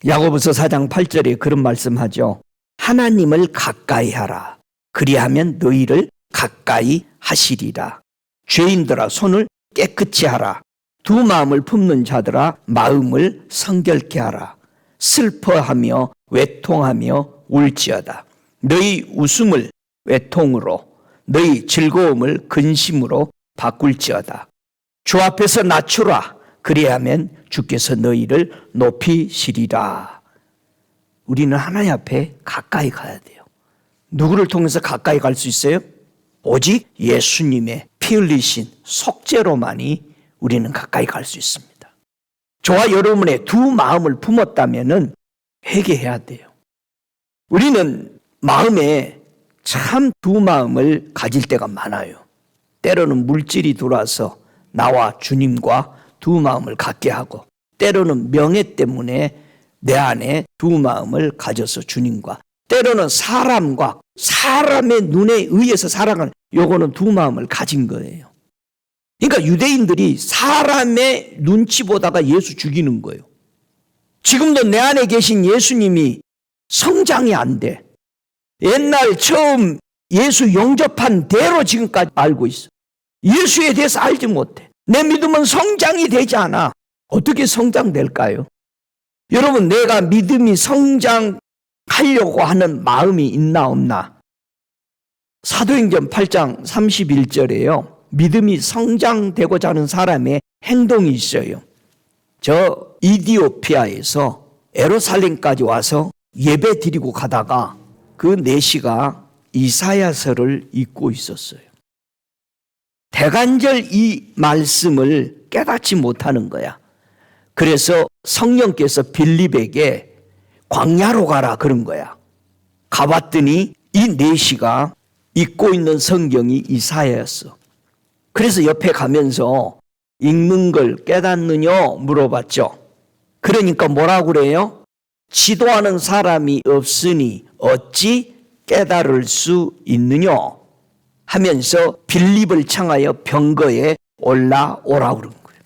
야고보서 4장 8절에 그런 말씀하죠. 하나님을 가까이 하라. 그리하면 너희를 가까이 하시리라. 죄인들아 손을 깨끗이 하라. 두 마음을 품는 자들아 마음을 성결케 하라. 슬퍼하며 외통하며 울지어다. 너희 웃음을 외통으로, 너희 즐거움을 근심으로 바꿀지어다. 주 앞에서 낮추라. 그리하면 주께서 너희를 높이시리라. 우리는 하나님 앞에 가까이 가야 돼요. 누구를 통해서 가까이 갈 수 있어요? 오직 예수님의 피 흘리신 속죄로만이 우리는 가까이 갈 수 있습니다. 저와 여러분의 두 마음을 품었다면 회개해야 돼요. 우리는 마음에 참 두 마음을 가질 때가 많아요. 때로는 물질이 들어와서 나와 주님과 두 마음을 갖게 하고, 때로는 명예 때문에 내 안에 두 마음을 가져서 주님과, 때로는 사람과 사람의 눈에 의해서 살아가는, 요거는 두 마음을 가진 거예요. 그러니까 유대인들이 사람의 눈치 보다가 예수 죽이는 거예요. 지금도 내 안에 계신 예수님이 성장이 안 돼. 옛날 처음 예수 영접한 대로 지금까지 알고 있어. 예수에 대해서 알지 못해. 내 믿음은 성장이 되지 않아. 어떻게 성장될까요? 여러분, 내가 믿음이 성장하려고 하는 마음이 있나 없나? 사도행전 8장 31절에요. 믿음이 성장되고자 하는 사람의 행동이 있어요. 저 이디오피아에서 예루살렘까지 와서 예배 드리고 가다가 그 내시가 이사야서를 읽고 있었어요. 대간절 이 말씀을 깨닫지 못하는 거야. 그래서 성령께서 빌립에게 광야로 가라 그런 거야. 가봤더니 이 내시가 읽고 있는 성경이 이사야였어. 그래서 옆에 가면서 읽는 걸 깨닫느냐 물어봤죠. 그러니까 뭐라고 그래요? 지도하는 사람이 없으니 어찌 깨달을 수 있느냐 하면서 빌립을 청하여 병거에 올라오라 그런 거예요.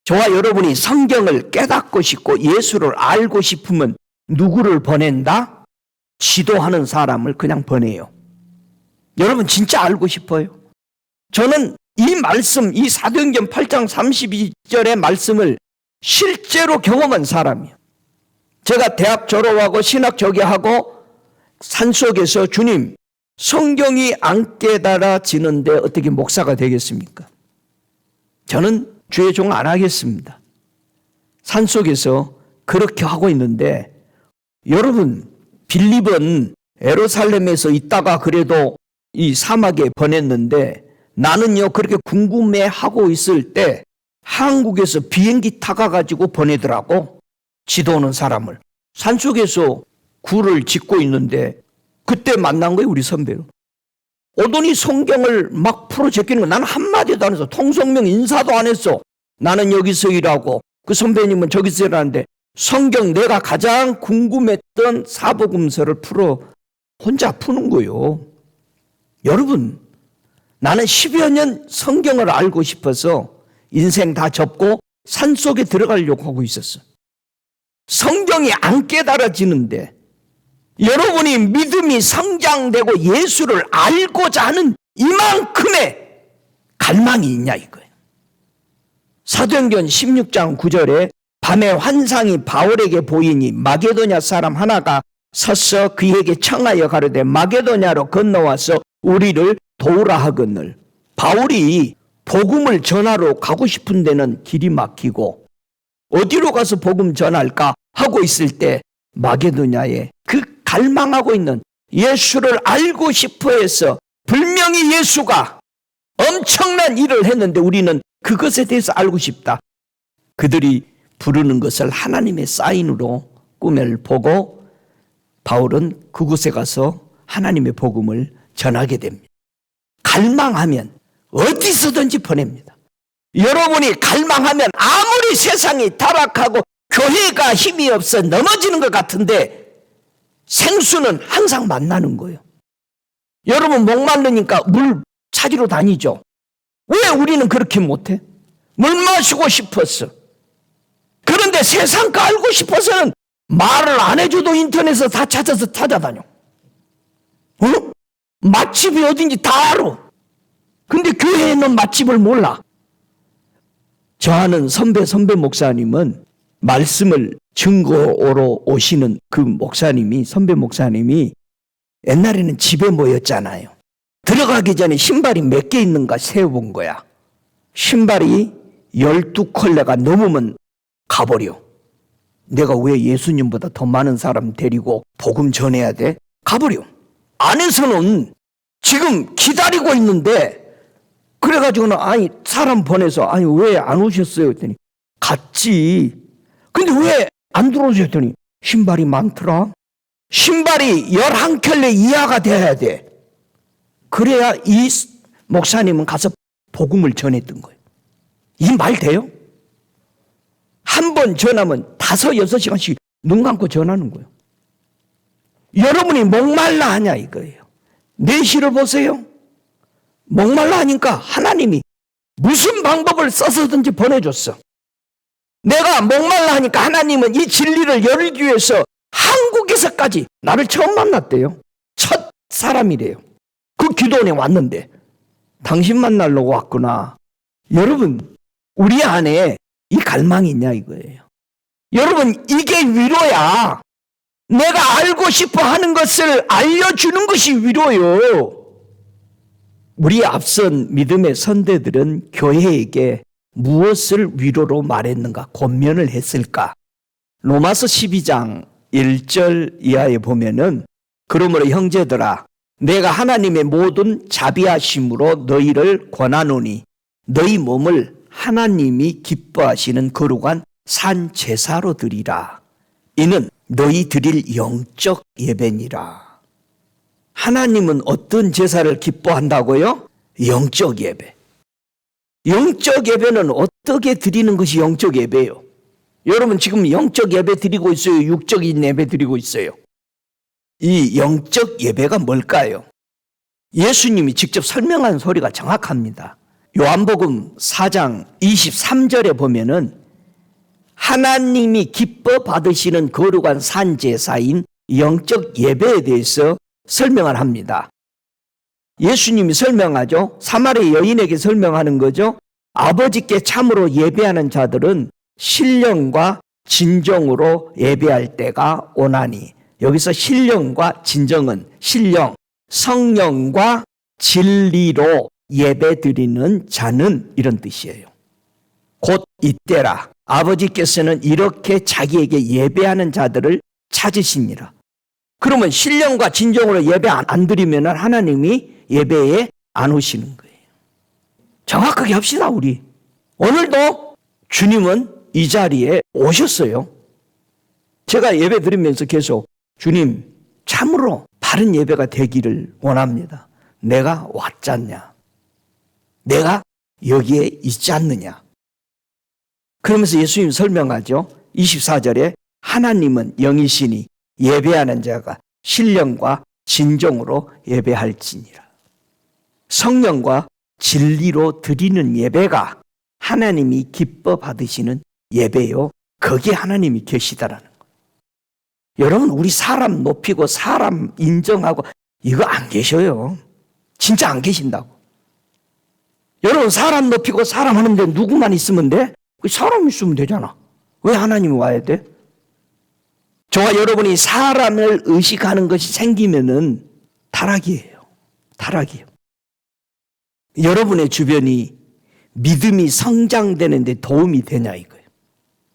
저와 여러분이 성경을 깨닫고 싶고 예수를 알고 싶으면 누구를 보낸다? 지도하는 사람을 그냥 보내요. 여러분 진짜 알고 싶어요? 저는 이 말씀, 이 사도행전 8장 32절의 말씀을 실제로 경험한 사람이에요. 제가 대학 졸업하고 신학 저기하고 산속에서 주님, 성경이 안 깨달아지는데 어떻게 목사가 되겠습니까? 저는 주의 종 안 하겠습니다. 산속에서 그렇게 하고 있는데 여러분, 빌립은 예루살렘에서 있다가 그래도 이 사막에 보냈는데 나는요 그렇게 궁금해하고 있을 때 한국에서 비행기 타가지고 보내더라고. 지도하는 사람을. 산속에서 굴을 짓고 있는데 그때 만난 거예요, 우리 선배로. 오더니 성경을 막 풀어 제끼는 거. 나는 한마디도 안 했어. 통성명 인사도 안 했어. 나는 여기서 일하고 그 선배님은 저기서 일하는데 성경 내가 가장 궁금했던 사복음서를 풀어 혼자 푸는 거예요. 여러분, 나는 10여 년 성경을 알고 싶어서 인생 다 접고 산속에 들어가려고 하고 있었어. 성경이 안 깨달아지는데 여러분이 믿음이 성장되고 예수를 알고자 하는 이만큼의 갈망이 있냐 이거예요. 사도행전 16장 9절에 밤에 환상이 바울에게 보이니 마게도냐 사람 하나가 서서 그에게 청하여 가로되 마게도냐로 건너와서 우리를 도우라 하거늘. 바울이 복음을 전하러 가고 싶은 데는 길이 막히고 어디로 가서 복음 전할까 하고 있을 때 마게도냐에 그 갈망하고 있는 예수를 알고 싶어 해서 분명히 예수가 엄청난 일을 했는데 우리는 그것에 대해서 알고 싶다. 그들이 부르는 것을 하나님의 사인으로 꿈을 보고 바울은 그곳에 가서 하나님의 복음을 전하게 됩니다. 갈망하면 어디서든지 보냅니다. 여러분이 갈망하면 아무리 세상이 타락하고 교회가 힘이 없어 넘어지는 것 같은데 생수는 항상 만나는 거예요. 여러분 목마르니까 물 찾으러 다니죠. 왜 우리는 그렇게 못해? 물 마시고 싶었어. 그런데 세상 거 알고 싶어서는 말을 안 해줘도 인터넷에서 다 찾아서 찾아다녀. 맛집이 어딘지 다 알아. 근데 교회에 있는 맛집을 몰라. 저 아는 선배 목사님은 말씀을 증거로 오시는 그 목사님이, 선배 목사님이 옛날에는 집에 모였잖아요. 들어가기 전에 신발이 몇 개 있는가 세어본 거야. 신발이 12컬레가 넘으면 가버려. 내가 왜 예수님보다 더 많은 사람 데리고 복음 전해야 돼? 가버려. 안에서는 지금 기다리고 있는데 그래가지고는 아니 사람 보내서 아니 왜 안 오셨어요? 했더니 갔지. 근데 왜 안 들어오셨어요? 했더니 신발이 많더라. 신발이 11켤레 이하가 돼야 돼. 그래야 이 목사님은 가서 복음을 전했던 거예요. 이 말 돼요? 한 번 전하면 5, 6시간씩 눈 감고 전하는 거예요. 여러분이 목말라 하냐 이거예요. 내시를 보세요. 목말라 하니까 하나님이 무슨 방법을 써서든지 보내줬어. 내가 목말라 하니까 하나님은 이 진리를 열기 위해서 한국에서까지 나를 처음 만났대요. 첫 사람이래요. 그 기도원에 왔는데 당신 만나려고 왔구나. 여러분 우리 안에 이 갈망이 있냐 이거예요. 여러분 이게 위로야. 내가 알고 싶어 하는 것을 알려주는 것이 위로요. 우리 앞선 믿음의 선대들은 교회에게 무엇을 위로로 말했는가, 권면을 했을까? 로마서 12장 1절 이하에 보면은 그러므로 형제들아 내가 하나님의 모든 자비하심으로 너희를 권하노니 너희 몸을 하나님이 기뻐하시는 거룩한 산 제사로 드리라. 이는 너희 드릴 영적 예배니라. 하나님은 어떤 제사를 기뻐한다고요? 영적 예배. 영적 예배는 어떻게 드리는 것이 영적 예배예요? 여러분 지금 영적 예배 드리고 있어요? 육적인 예배 드리고 있어요? 이 영적 예배가 뭘까요? 예수님이 직접 설명한 소리가 정확합니다. 요한복음 4장 23절에 보면은 하나님이 기뻐 받으시는 거룩한 산제사인 영적 예배에 대해서 설명을 합니다. 예수님이 설명하죠. 사마리아 여인에게 설명하는 거죠. 아버지께 참으로 예배하는 자들은 신령과 진정으로 예배할 때가 오나니. 여기서 신령과 진정은 신령, 성령과 진리로 예배드리는 자는 이런 뜻이에요. 곧 이때라. 아버지께서는 이렇게 자기에게 예배하는 자들을 찾으시니라. 그러면 신령과 진정으로 예배 안 드리면 하나님이 예배에 안 오시는 거예요. 정확하게 합시다 우리. 오늘도 주님은 이 자리에 오셨어요. 제가 예배 드리면서 계속 주님 참으로 바른 예배가 되기를 원합니다. 내가 왔잖냐? 내가 여기에 있지 않느냐? 그러면서 예수님 설명하죠. 24절에 하나님은 영이시니 예배하는 자가 신령과 진정으로 예배할지니라. 성령과 진리로 드리는 예배가 하나님이 기뻐 받으시는 예배요. 거기에 하나님이 계시다라는 거예요. 여러분 우리 사람 높이고 사람 인정하고 이거 안 계셔요. 진짜 안 계신다고. 여러분 사람 높이고 사람 하는데 누구만 있으면 돼? 사람 있으면 되잖아. 왜 하나님이 와야 돼? 저와 여러분이 사람을 의식하는 것이 생기면은 타락이에요. 타락이에요. 여러분의 주변이 믿음이 성장되는데 도움이 되냐 이거예요.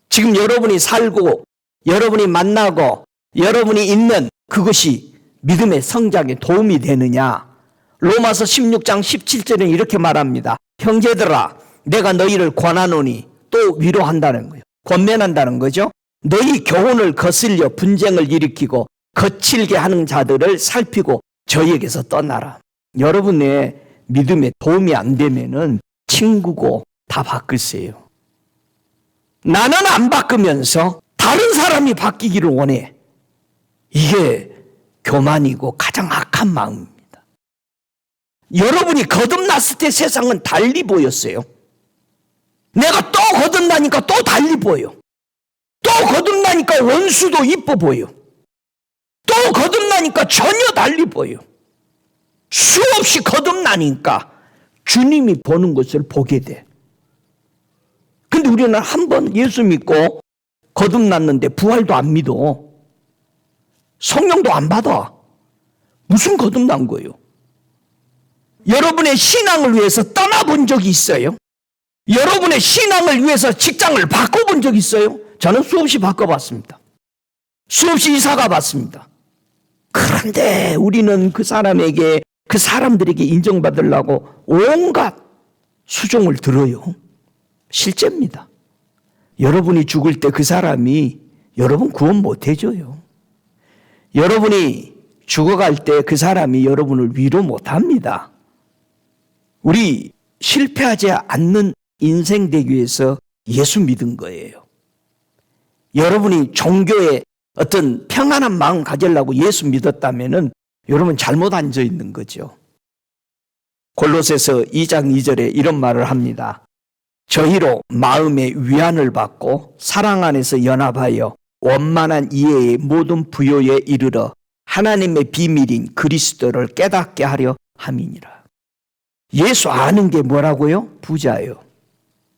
지금 여러분이 살고 여러분이 만나고 여러분이 있는 그것이 믿음의 성장에 도움이 되느냐. 로마서 16장 17절에 이렇게 말합니다. 형제들아 내가 너희를 권하노니 또 위로한다는 거예요. 권면한다는 거죠. 너희 교훈을 거슬려 분쟁을 일으키고 거칠게 하는 자들을 살피고 저희에게서 떠나라. 여러분의 믿음에 도움이 안 되면은 친구고 다 바꾸세요. 나는 안 바꾸면서 다른 사람이 바뀌기를 원해. 이게 교만이고 가장 악한 마음입니다. 여러분이 거듭났을 때 세상은 달리 보였어요. 내가 또 거듭나니까 또 달리 보여. 또 거듭나니까 원수도 이뻐 보여. 또 거듭나니까 전혀 달리 보여. 수없이 거듭나니까 주님이 보는 것을 보게 돼. 근데 우리는 한 번 예수 믿고 거듭났는데 부활도 안 믿어. 성령도 안 받아. 무슨 거듭난 거예요? 여러분의 신앙을 위해서 떠나본 적이 있어요? 여러분의 신앙을 위해서 직장을 바꿔본 적 있어요? 저는 수없이 바꿔봤습니다. 수없이 이사가 봤습니다. 그런데 우리는 그 사람에게 그 사람들에게 인정받으려고 온갖 수종을 들어요. 실제입니다. 여러분이 죽을 때 그 사람이 여러분 구원 못 해줘요. 여러분이 죽어갈 때 그 사람이 여러분을 위로 못 합니다. 우리 실패하지 않는 인생 되기 위해서 예수 믿은 거예요. 여러분이 종교에 어떤 평안한 마음 가지려고 예수 믿었다면은 여러분 잘못 앉아 있는 거죠. 골로새서 2장 2절에 이런 말을 합니다. 저희로 마음의 위안을 받고 사랑 안에서 연합하여 원만한 이해의 모든 부요에 이르러 하나님의 비밀인 그리스도를 깨닫게 하려 함이니라. 예수 아는 게 뭐라고요? 부자예요.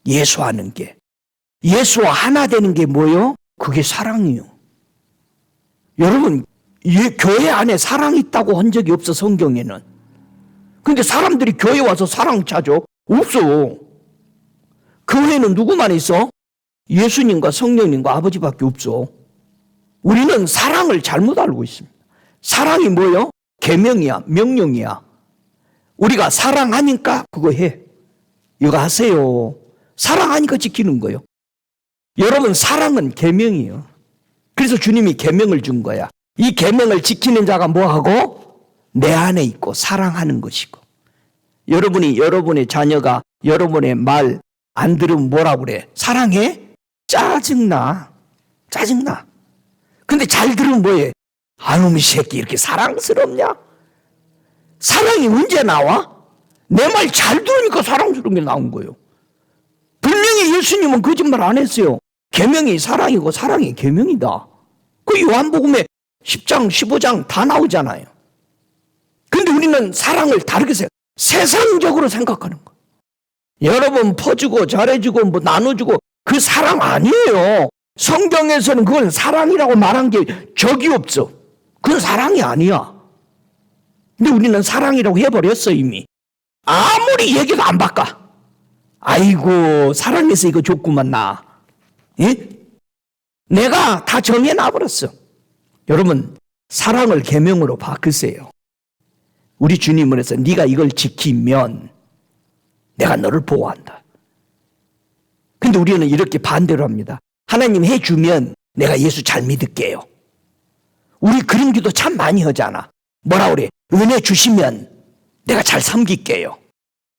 예수 아는 게. 예수와 하나 되는 게 뭐예요? 그게 사랑이요. 여러분, 교회 안에 사랑이 있다고 한 적이 없어, 성경에는. 근데 사람들이 교회 와서 사랑 찾아? 없어. 교회는 누구만 있어? 예수님과 성령님과 아버지밖에 없어. 우리는 사랑을 잘못 알고 있습니다. 사랑이 뭐예요? 계명이야, 명령이야. 우리가 사랑하니까 그거 해. 이거 하세요. 사랑하니까 지키는 거예요. 여러분, 사랑은 계명이에요. 그래서 주님이 계명을 준 거야. 이 계명을 지키는 자가 뭐하고? 내 안에 있고 사랑하는 것이고. 여러분이 여러분의 자녀가 여러분의 말 안 들으면 뭐라 그래? 사랑해? 짜증나. 근데 잘 들으면 뭐해? 아놈의 새끼 이렇게 사랑스럽냐? 사랑이 언제 나와? 내 말 잘 들으니까 사랑스러운 게 나온 거예요. 분명히 예수님은 거짓말 안 했어요. 계명이 사랑이고 사랑이 계명이다. 그 요한복음에 10장, 15장 다 나오잖아요. 근데 우리는 사랑을 다르게 세상적으로 생각하는 거예요. 여러분 퍼주고 잘해주고 뭐 나눠주고 그 사랑 아니에요. 성경에서는 그건 사랑이라고 말한 게 적이 없어. 그건 사랑이 아니야. 근데 우리는 사랑이라고 해버렸어 이미. 아무리 얘기도 안 바꿔. 아이고 사랑해서 이거 줬구만 나. 예? 내가 다 정해놔버렸어. 여러분 사랑을 계명으로 바꾸세요. 우리 주님은 해서 네가 이걸 지키면 내가 너를 보호한다. 근데 우리는 이렇게 반대로 합니다. 하나님 해주면 내가 예수 잘 믿을게요. 우리 그런 기도 참 많이 하잖아. 뭐라 그래? 은혜 주시면 내가 잘 섬길게요.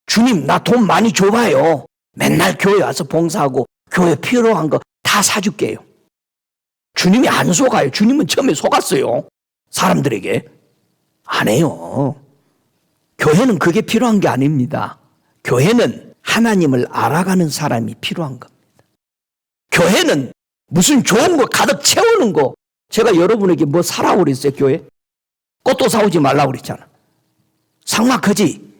주님 나 돈 많이 줘봐요. 맨날 교회 와서 봉사하고 교회 필요한 거 다 사줄게요. 주님이 안 속아요. 주님은 처음에 속았어요. 사람들에게. 안 해요. 교회는 그게 필요한 게 아닙니다. 교회는 하나님을 알아가는 사람이 필요한 겁니다. 교회는 무슨 좋은 거 가득 채우는 거. 제가 여러분에게 뭐 사라고 그랬어요, 교회? 꽃도 사오지 말라고 그랬잖아. 삭막하지?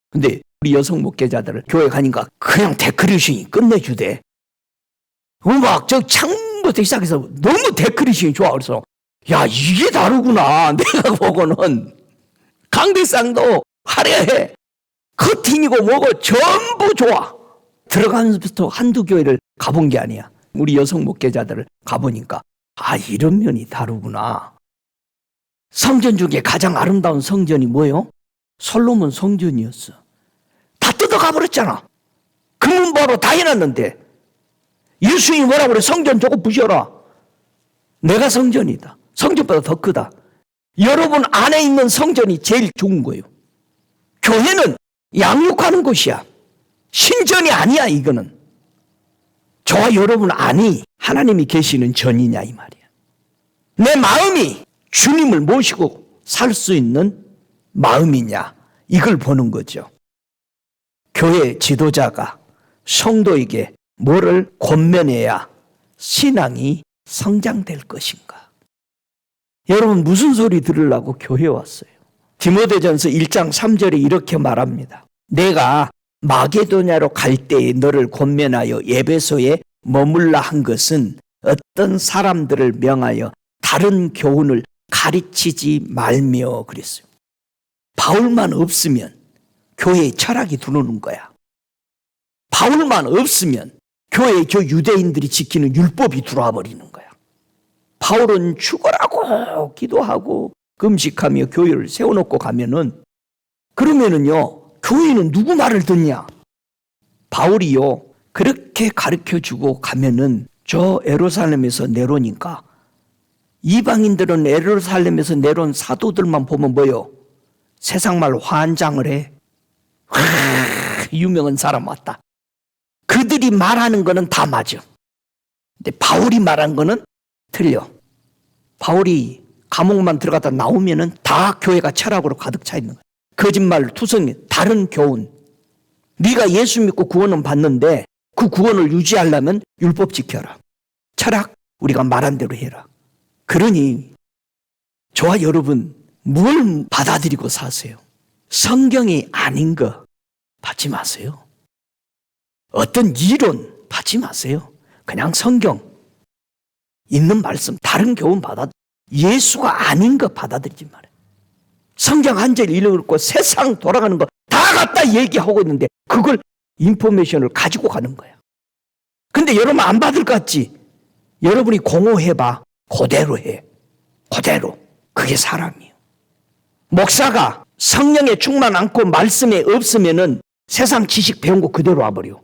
근데 우리 여성 목회자들은 교회 가니까 그냥 데코레이션이 끝내주대. 막 저 창부터 시작해서 너무 데코레이션이 좋아. 그래서 야 이게 다르구나. 내가 보고는 강대상도 화려해. 커팅이고 뭐고 전부 좋아. 들어가면서부터 한두 교회를 가본 게 아니야. 우리 여성 목회자들을 가보니까 아 이런 면이 다르구나. 성전 중에 가장 아름다운 성전이 뭐예요? 솔로몬 성전이었어. 다 뜯어가 버렸잖아. 금은보로 다 해놨는데 예수님이 뭐라고 그래? 성전 저거 부셔라. 내가 성전이다. 성전보다 더 크다. 여러분 안에 있는 성전이 제일 좋은 거예요. 교회는 양육하는 곳이야. 신전이 아니야 이거는. 저와 여러분 안이 하나님이 계시는 전이냐 이 말이야. 내 마음이 주님을 모시고 살 수 있는 마음이냐 이걸 보는 거죠. 교회 지도자가 성도에게 뭐를 권면해야 신앙이 성장될 것인가. 여러분 무슨 소리 들으려고 교회 왔어요? 디모데전서 1장 3절에 이렇게 말합니다. 내가 마게도냐로 갈 때에 너를 권면하여 에베소에 머물라 한 것은 어떤 사람들을 명하여 다른 교훈을 가르치지 말며 그랬어요. 바울만 없으면 교회에 철학이 들어오는 거야. 바울만 없으면 교회에 저 유대인들이 지키는 율법이 들어와 버리는 거야. 바울은 죽으라고 기도하고 금식하며 교회를 세워놓고 가면은 그러면은요 교회는 누구 말을 듣냐? 바울이요 그렇게 가르쳐주고 가면은 저 예루살렘에서 내려오니까 이방인들은 예루살렘에서 내려온 사도들만 보면 뭐요? 세상말로 환장을 해. 유명한 사람 왔다. 그들이 말하는 거는 다 맞아. 근데 바울이 말한 거는 틀려. 바울이 감옥만 들어갔다 나오면은 다 교회가 철학으로 가득 차 있는 거야. 거짓말, 투성이, 다른 교훈. 네가 예수 믿고 구원은 받는데 그 구원을 유지하려면 율법 지켜라. 철학, 우리가 말한 대로 해라. 그러니 저와 여러분 뭘 받아들이고 사세요? 성경이 아닌 거 받지 마세요. 어떤 이론 받지 마세요. 그냥 성경 있는 말씀, 다른 교훈 예수가 아닌 거 받아들이지 말아요. 성경 한 절 읽고 세상 돌아가는 거 다 갖다 얘기하고 있는데 그걸 인포메이션을 가지고 가는 거야. 근데 여러분 안 받을 것 같지? 여러분이 공허해봐. 그대로 해. 그대로. 그게 사람이에요. 목사가 성령에 충만 않고 말씀에 없으면은 세상 지식 배운 거 그대로 와버려.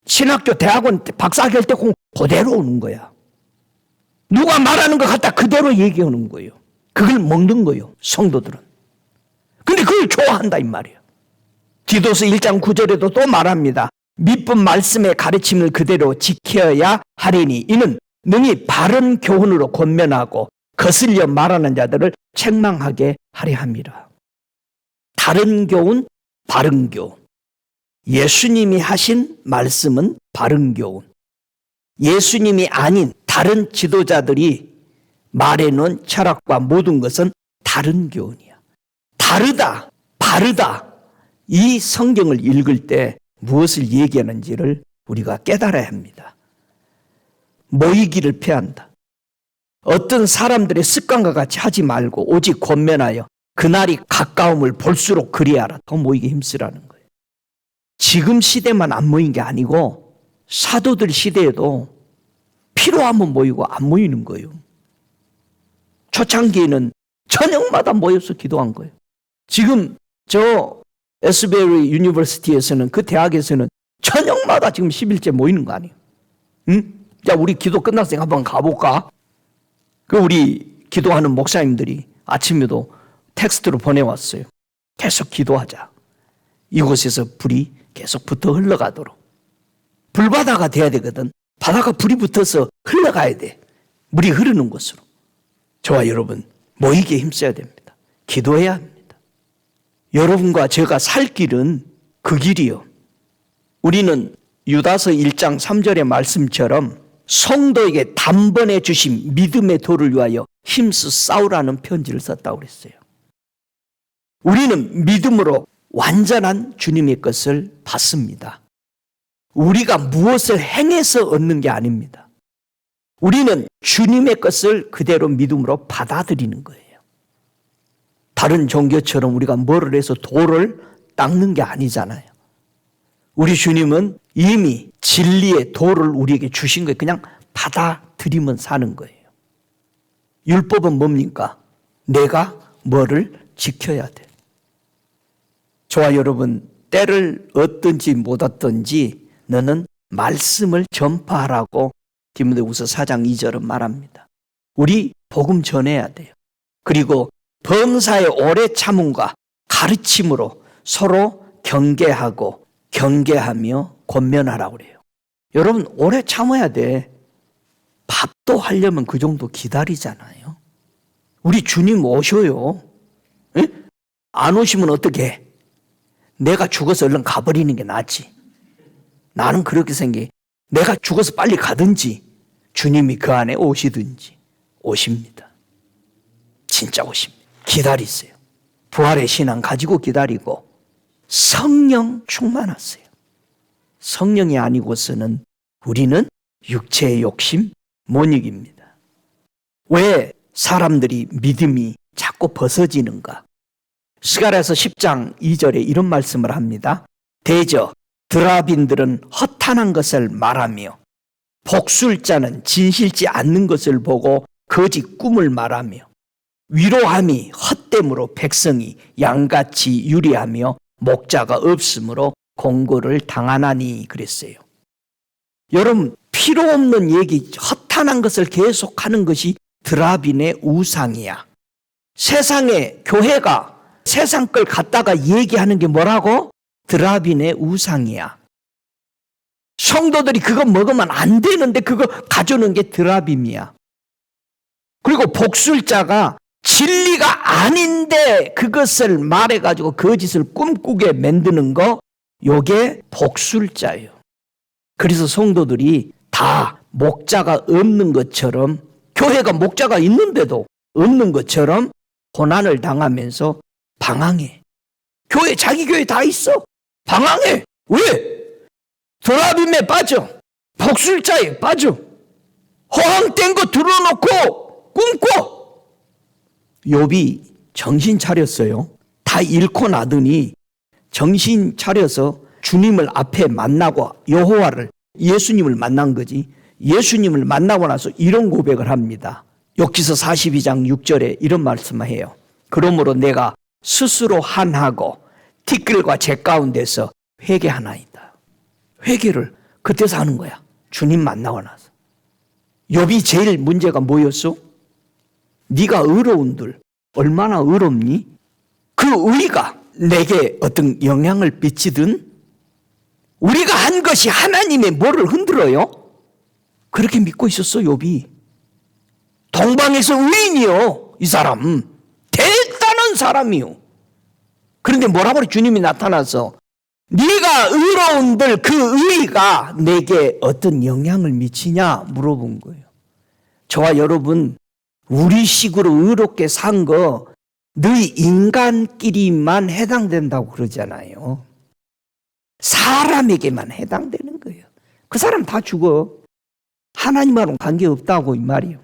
신학교, 대학원, 박사학위 할 때 그대로 오는 거야. 누가 말하는 것 같다 그대로 얘기하는 거예요. 그걸 먹는 거예요. 성도들은. 근데 그걸 좋아한다 이 말이에요. 디도서 1장 9절에도 또 말합니다. 믿은 말씀의 가르침을 그대로 지켜야 하리니 이는 능히 바른 교훈으로 권면하고 거슬려 말하는 자들을 책망하게 하려 함이라. 다른 교훈, 바른 교훈. 예수님이 하신 말씀은 바른 교훈. 예수님이 아닌 다른 지도자들이 말해놓은 철학과 모든 것은 다른 교훈이야. 다르다, 바르다. 이 성경을 읽을 때 무엇을 얘기하는지를 우리가 깨달아야 합니다. 모이기를 피한다. 어떤 사람들의 습관과 같이 하지 말고 오직 권면하여 그날이 가까움을 볼수록 그리하라. 더 모이기 힘쓰라는 거예요. 지금 시대만 안 모인 게 아니고 사도들 시대에도 필요하면 모이고 안 모이는 거예요. 초창기에는 저녁마다 모여서 기도한 거예요. 지금 저 에스베리 유니버시티에서는 그 대학에서는 저녁마다 지금 10일째 모이는 거 아니에요. 응? 야, 우리 기도 끝났으니까 한번 가볼까? 그 우리 기도하는 목사님들이 아침에도 텍스트로 보내왔어요. 계속 기도하자. 이곳에서 불이 계속 붙어 흘러가도록. 불바다가 돼야 되거든. 바다가 불이 붙어서 흘러가야 돼. 물이 흐르는 곳으로. 저와 여러분 모이기에 힘써야 됩니다. 기도해야 합니다. 여러분과 제가 살 길은 그 길이요. 우리는 유다서 1장 3절의 말씀처럼 성도에게 단번에 주신 믿음의 도를 위하여 힘써 싸우라는 편지를 썼다고 그랬어요. 우리는 믿음으로 완전한 주님의 것을 받습니다. 우리가 무엇을 행해서 얻는 게 아닙니다. 우리는 주님의 것을 그대로 믿음으로 받아들이는 거예요. 다른 종교처럼 우리가 뭐를 해서 도를 닦는 게 아니잖아요. 우리 주님은 이미 진리의 도를 우리에게 주신 거예요. 그냥 받아들이면 사는 거예요. 율법은 뭡니까? 내가 뭐를 지켜야 돼. 저와 여러분, 때를 얻든지 못 얻든지 너는 말씀을 전파하라고 디모데후서 4장 2절은 말합니다. 우리 복음 전해야 돼요. 그리고 범사의 오래 참음과 가르침으로 서로 경계하고 경계하며 권면하라고 그래요. 여러분 오래 참아야 돼. 밥도 하려면 그 정도 기다리잖아요. 우리 주님 오셔요. 에? 안 오시면 어떡해? 내가 죽어서 얼른 가버리는 게 낫지. 나는 그렇게 생각해. 내가 죽어서 빨리 가든지 주님이 그 안에 오시든지 오십니다. 진짜 오십니다. 기다리세요. 부활의 신앙 가지고 기다리고 성령 충만하세요. 성령이 아니고서는 우리는 육체의 욕심 못 이깁니다. 왜 사람들이 믿음이 자꾸 벗어지는가? 스가랴서 10장 2절에 이런 말씀을 합니다. 대저 드라빈들은 허탄한 것을 말하며 복술자는 진실지 않는 것을 보고 거짓 꿈을 말하며 위로함이 헛됨으로 백성이 양같이 유리하며 목자가 없으므로 공고를 당하나니 그랬어요. 여러분 필요 없는 얘기 허탄한 것을 계속하는 것이 드라빈의 우상이야. 세상에 교회가 세상 걸 갖다가 얘기하는 게 뭐라고? 드라빈의 우상이야. 성도들이 그거 먹으면 안 되는데 그거 가져오는 게 드라빔이야. 그리고 복술자가 진리가 아닌데 그것을 말해가지고 거짓을 꿈꾸게 만드는 거, 요게 복술자예요. 그래서 성도들이 다 목자가 없는 것처럼, 교회가 목자가 있는데도 없는 것처럼 고난을 당하면서 방황해. 교회, 자기 교회 다 있어. 방황해. 왜? 드라빔에 빠져. 복술자에 빠져. 허황된 거 들어놓고 꿈꿔. 욥이 정신 차렸어요. 다 잃고 나더니 정신 차려서 주님을 앞에 만나고 여호와를, 예수님을 만난 거지. 예수님을 만나고 나서 이런 고백을 합니다. 욥기서 42장 6절에 이런 말씀을 해요. 그러므로 내가 스스로 한하고 티끌과 재 가운데서 회개하나이다. 회개를 그때서 하는 거야. 주님 만나고 나서. 욥이 제일 문제가 뭐였어? 네가 의로운들 얼마나 의롭니? 그 의가 내게 어떤 영향을 끼치든 우리가 한 것이 하나님의 뭐를 흔들어요? 그렇게 믿고 있었어, 욥이. 동방에서 의인이요, 이 사람. 대단한 사람이요. 그런데 뭐라고 그래? 주님이 나타나서 네가 의로운들 그 의의가 내게 어떤 영향을 미치냐 물어본 거예요. 저와 여러분, 우리 식으로 의롭게 산 거 너희 인간끼리만 해당된다고 그러잖아요. 사람에게만 해당되는 거예요. 그 사람 다 죽어. 하나님하고는 관계없다고 이 말이에요.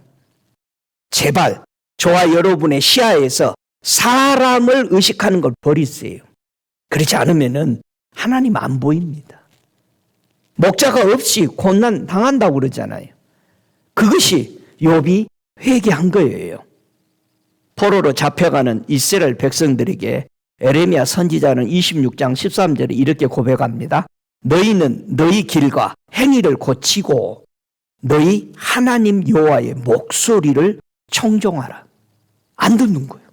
제발 저와 여러분의 시야에서 사람을 의식하는 걸 버리세요. 그렇지 않으면은 하나님 안 보입니다. 목자가 없이 고난 당한다고 그러잖아요. 그것이 욥이 회개한 거예요. 포로로 잡혀가는 이스라엘 백성들에게 에레미야 선지자는 26장 13절에 이렇게 고백합니다. 너희는 너희 길과 행위를 고치고 너희 하나님 여호와의 목소리를 청종하라. 안 듣는 거예요.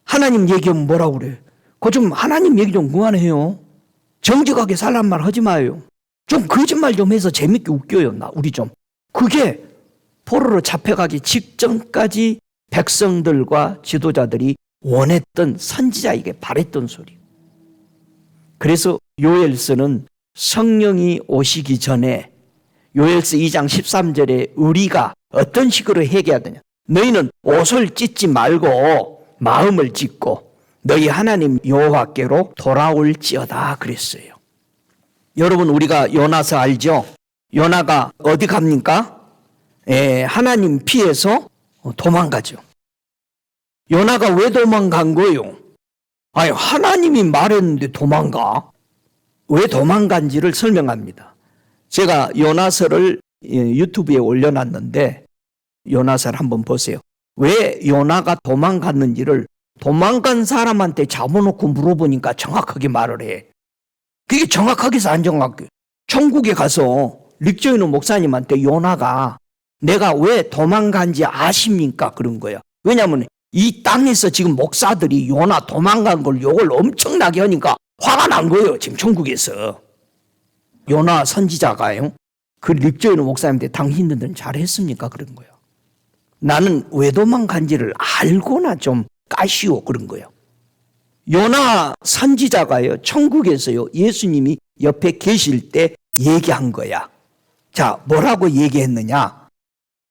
하나님 얘기하면 뭐라고 그래요? 그거 좀 하나님 얘기 좀 그만해요. 정직하게 살란 말 하지 마요. 좀 거짓말 좀 해서 재밌게 웃겨요. 우리 좀. 그게 포로로 잡혀가기 직전까지 백성들과 지도자들이 원했던, 선지자에게 바랬던 소리. 그래서 요엘서는 성령이 오시기 전에 요엘서 2장 13절에 우리가 어떤 식으로 회개해야 되냐. 너희는 옷을 찢지 말고 마음을 찢고 너희 하나님 여호와께로 돌아올지어다 그랬어요. 여러분, 우리가 요나서 알죠? 요나가 어디 갑니까? 하나님 피해서 도망가죠. 요나가 왜 도망간 거요? 아니, 하나님이 말했는데 도망가? 왜 도망간지를 설명합니다. 제가 요나서를 유튜브에 올려놨는데 요나서를 한번 보세요. 왜 요나가 도망갔는지를 도망간 사람한테 잡아놓고 물어보니까 정확하게 말을 해. 그게 정확하게 해서 안 정확해. 천국에 가서 릭조이노 목사님한테 요나가 내가 왜 도망간지 아십니까? 그런 거야. 왜냐하면 이 땅에서 지금 목사들이 요나 도망간 걸 욕을 엄청나게 하니까 화가 난 거예요. 지금 천국에서. 요나 선지자가요. 그 릭조이노 목사님한테 당신들은 잘했습니까? 그런 거예요. 나는 왜 도망간지를 알고나 좀 까시오 그런 거예요. 요나 선지자가요. 천국에서요. 예수님이 옆에 계실 때 얘기한 거야. 자, 뭐라고 얘기했느냐?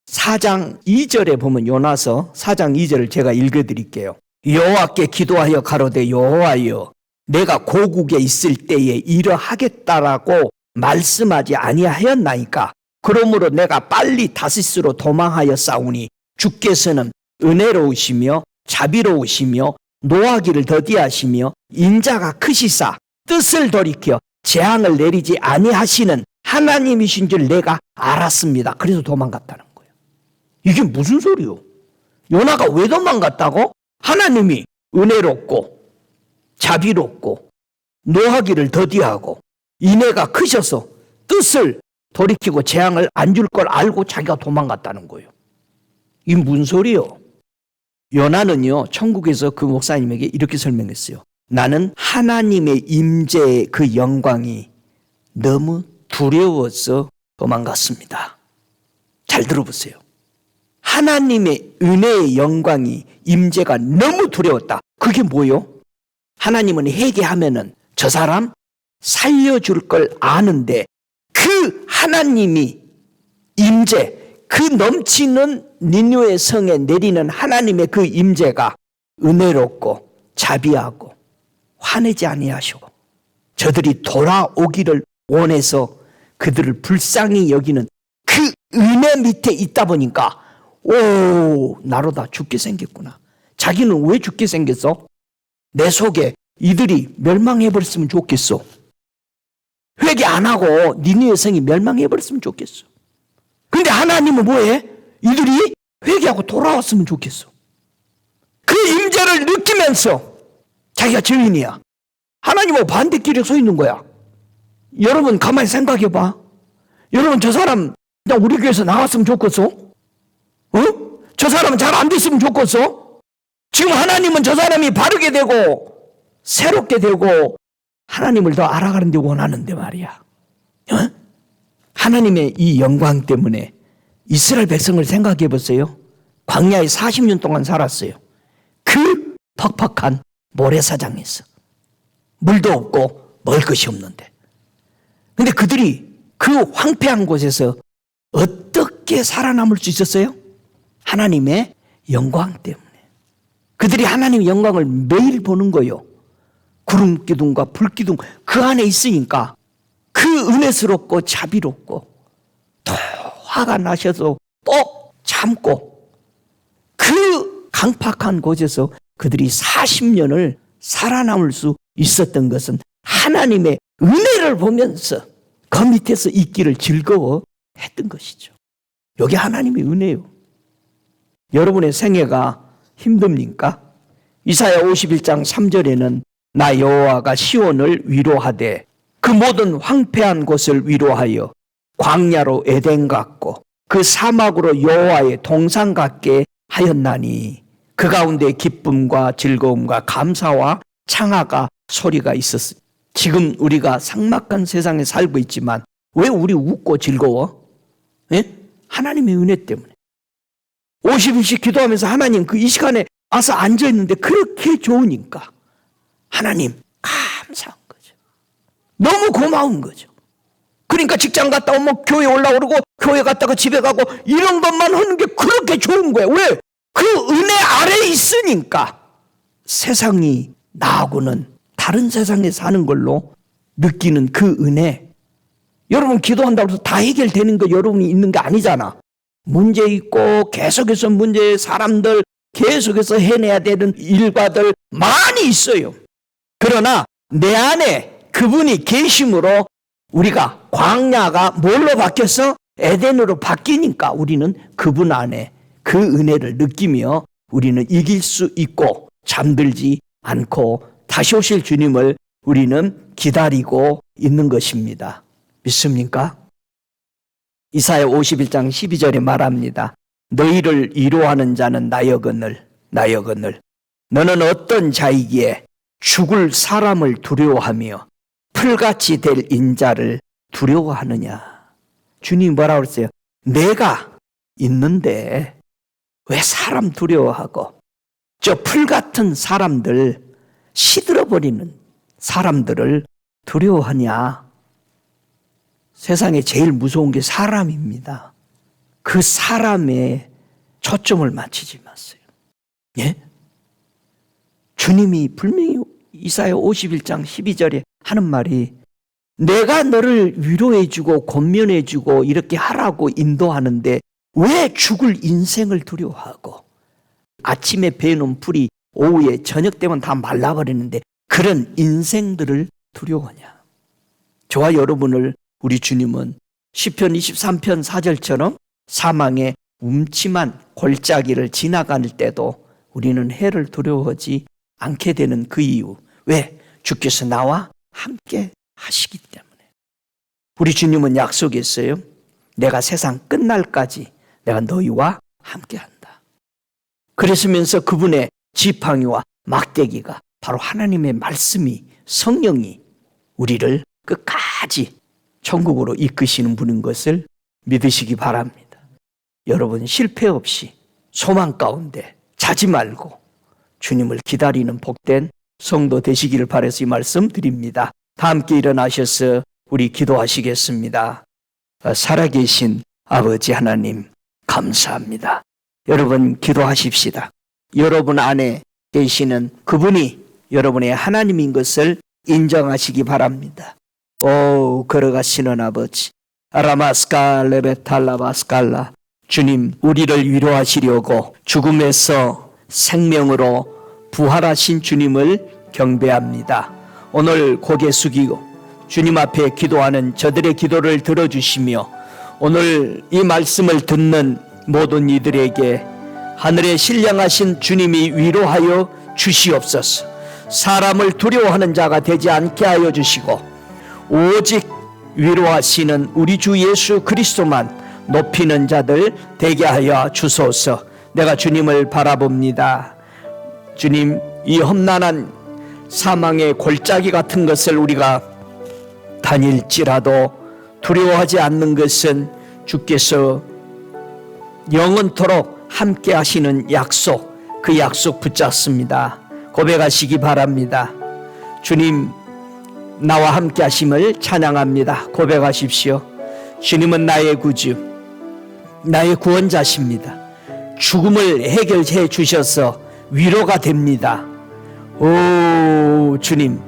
4장 2절에 보면 요나서 4장 2절을 제가 읽어드릴게요. 여호와께 기도하여 가로되 여호와여 내가 고국에 있을 때에 이러하겠다라고 말씀하지 아니하였나이까. 그러므로 내가 빨리 다시스로 도망하여 싸우니 주께서는 은혜로우시며 자비로우시며 노하기를 더디하시며 인자가 크시사 뜻을 돌이켜 재앙을 내리지 아니하시는 하나님이신 줄 내가 알았습니다. 그래서 도망갔다는 거예요. 이게 무슨 소리요? 요나가 왜 도망갔다고? 하나님이 은혜롭고 자비롭고 노하기를 더디하고 인애가 크셔서 뜻을 돌이키고 재앙을 안 줄 걸 알고 자기가 도망갔다는 거예요. 이게 무슨 소리요? 요나는요, 천국에서 그 목사님에게 이렇게 설명했어요. 나는 하나님의 임재의 그 영광이 너무 두려워서 도망갔습니다. 잘 들어보세요. 하나님의 은혜의 영광이 임재가 너무 두려웠다. 그게 뭐요? 하나님은 회개하면은 저 사람 살려줄 걸 아는데 그 하나님이 임재, 그 넘치는 니느웨 성에 내리는 하나님의 그 임재가 은혜롭고 자비하고 화내지 아니하시고 저들이 돌아오기를 원해서 그들을 불쌍히 여기는 그 은혜 밑에 있다 보니까 오, 나로 다 죽게 생겼구나. 자기는 왜 죽게 생겼어? 내 속에 이들이 멸망해버렸으면 좋겠어. 회개 안 하고 니느웨 성이 멸망해버렸으면 좋겠어. 근데 하나님은 뭐해? 이들이 회개하고 돌아왔으면 좋겠어. 그 임재를 느끼면서 자기가 증인이야. 하나님하고 반대길에 서 있는 거야. 여러분 가만히 생각해봐. 여러분 저 사람 그냥 우리 교회에서 나왔으면 좋겠어? 저 사람은 잘 안 됐으면 좋겠어? 지금 하나님은 저 사람이 바르게 되고 새롭게 되고 하나님을 더 알아가는 데 원하는데 말이야. 하나님의 이 영광 때문에 이스라엘 백성을 생각해 보세요. 광야에 40년 동안 살았어요. 그 퍽퍽한 모래사장에서 물도 없고 먹을 것이 없는데, 근데 그들이 그 황폐한 곳에서 어떻게 살아남을 수 있었어요? 하나님의 영광 때문에. 그들이 하나님의 영광을 매일 보는 거요. 구름 기둥과 불 기둥 그 안에 있으니까 그 은혜스럽고 자비롭고 또 화가 나셔서 또 참고 그 강팍한 곳에서 그들이 40년을 살아남을 수 있었던 것은 하나님의 은혜를 보면서 그 밑에서 있기를 즐거워했던 것이죠. 여기 하나님의 은혜요. 여러분의 생애가 힘듭니까? 이사야 51장 3절에는 나 여호와가 시온을 위로하되 그 모든 황폐한 곳을 위로하여 광야로 에덴 같고 그 사막으로 여호와의 동산 같게 하였나니 그 가운데 기쁨과 즐거움과 감사와 창화가 소리가 있었으니. 지금 우리가 삭막한 세상에 살고 있지만 왜 우리 웃고 즐거워? 예? 하나님의 은혜 때문에. 50일씩 기도하면서 하나님 이 시간에 와서 앉아있는데 그렇게 좋으니까 하나님 감사한 거죠. 너무 고마운 거죠. 그러니까 직장 갔다 오면 교회 올라오고 교회 갔다가 집에 가고 이런 것만 하는 게 그렇게 좋은 거예요. 왜? 그 은혜 아래에 있으니까. 세상이 나하고는 다른 세상에 사는 걸로 느끼는 그 은혜. 여러분 기도한다고 해서 다 해결되는 거 여러분이 있는 게 아니잖아. 문제 있고 계속해서 문제, 사람들 계속해서 해내야 되는 일과들 많이 있어요. 그러나 내 안에 그분이 계심으로 우리가 광야가 뭘로 바뀌어서 에덴으로 바뀌니까 우리는 그분 안에 그 은혜를 느끼며 우리는 이길 수 있고 잠들지 않고 다시 오실 주님을 우리는 기다리고 있는 것입니다. 믿습니까? 이사야 51장 12절에 말합니다. 너희를 위로하는 자는 나여거늘 너는 어떤 자이기에 죽을 사람을 두려워하며 풀같이 될 인자를 두려워하느냐. 주님 뭐라고 그랬어요? 내가 있는데 왜 사람 두려워하고 저 풀같은 사람들, 시들어버리는 사람들을 두려워하냐. 세상에 제일 무서운 게 사람입니다. 그 사람에 초점을 맞추지 마세요. 예? 주님이 분명히 이사야 51장 12절에 하는 말이 내가 너를 위로해주고 권면해주고 이렇게 하라고 인도하는데 왜 죽을 인생을 두려워하고 아침에 베어놓은 풀이 오후에 저녁 되면 다 말라버리는데 그런 인생들을 두려워하냐. 저와 여러분을 우리 주님은 시편 23편 4절처럼 사망의 음침한 골짜기를 지나갈 때도 우리는 해를 두려워하지 않게 되는 그 이유. 왜? 주께서 나와 함께 하시기 때문에. 우리 주님은 약속했어요. 내가 세상 끝날까지 내가 너희와 함께 한다. 그랬으면서 그분의 지팡이와 막대기가 바로 하나님의 말씀이, 성령이 우리를 끝까지 천국으로 이끄시는 분인 것을 믿으시기 바랍니다. 여러분 실패 없이 소망 가운데 자지 말고 주님을 기다리는 복된 성도 되시기를 바라서 이 말씀 드립니다. 다 함께 일어나셔서 우리 기도하시겠습니다. 살아계신 아버지 하나님 감사합니다. 여러분 기도하십시다. 여러분 안에 계시는 그분이 여러분의 하나님인 것을 인정하시기 바랍니다. 오 걸어가시는 아버지 아라마스카 레베탈라바스칼라 주님 우리를 위로하시려고 죽음에서 생명으로 부활하신 주님을 경배합니다. 오늘 고개 숙이고 주님 앞에 기도하는 저들의 기도를 들어주시며 오늘 이 말씀을 듣는 모든 이들에게 하늘에 신령하신 주님이 위로하여 주시옵소서. 사람을 두려워하는 자가 되지 않게 하여 주시고 오직 위로하시는 우리 주 예수 그리스도만 높이는 자들 되게 하여 주소서. 내가 주님을 바라봅니다. 주님 이 험난한 사망의 골짜기 같은 것을 우리가 다닐지라도 두려워하지 않는 것은 주께서 영원토록 함께 하시는 약속, 그 약속 붙잡습니다. 고백하시기 바랍니다. 주님, 나와 함께 하심을 찬양합니다. 고백하십시오. 주님은 나의 구주, 나의 구원자십니다. 죽음을 해결해 주셔서 위로가 됩니다. 오, 주님,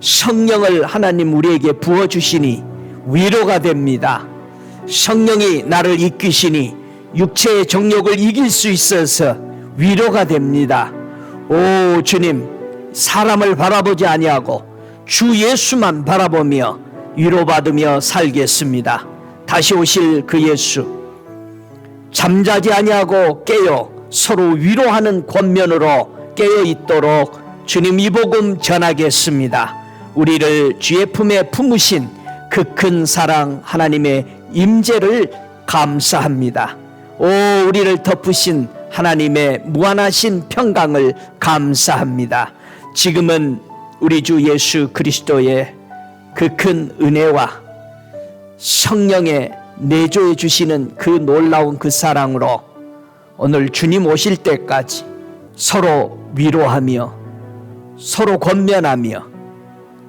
성령을 하나님 우리에게 부어주시니 위로가 됩니다. 성령이 나를 이끄시니 육체의 정욕을 이길 수 있어서 위로가 됩니다. 오, 주님, 사람을 바라보지 아니하고 주 예수만 바라보며 위로받으며 살겠습니다. 다시 오실 그 예수, 잠자지 아니하고 깨어 서로 위로하는 권면으로 깨어 있도록 주님 이 복음 전하겠습니다. 우리를 주의 품에 품으신 그 큰 사랑 하나님의 임재를 감사합니다. 오, 우리를 덮으신 하나님의 무한하신 평강을 감사합니다. 지금은 우리 주 예수 그리스도의 그 큰 은혜와 성령의 내조해 주시는 그 놀라운 그 사랑으로 오늘 주님 오실 때까지 서로 위로하며 서로 권면하며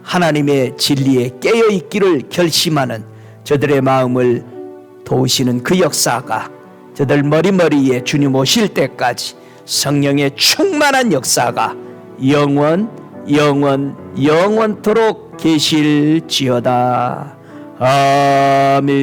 하나님의 진리에 깨어있기를 결심하는 저들의 마음을 도우시는 그 역사가 저들 머리머리에 주님 오실 때까지 성령의 충만한 역사가 영원토록 계실지어다. 아멘.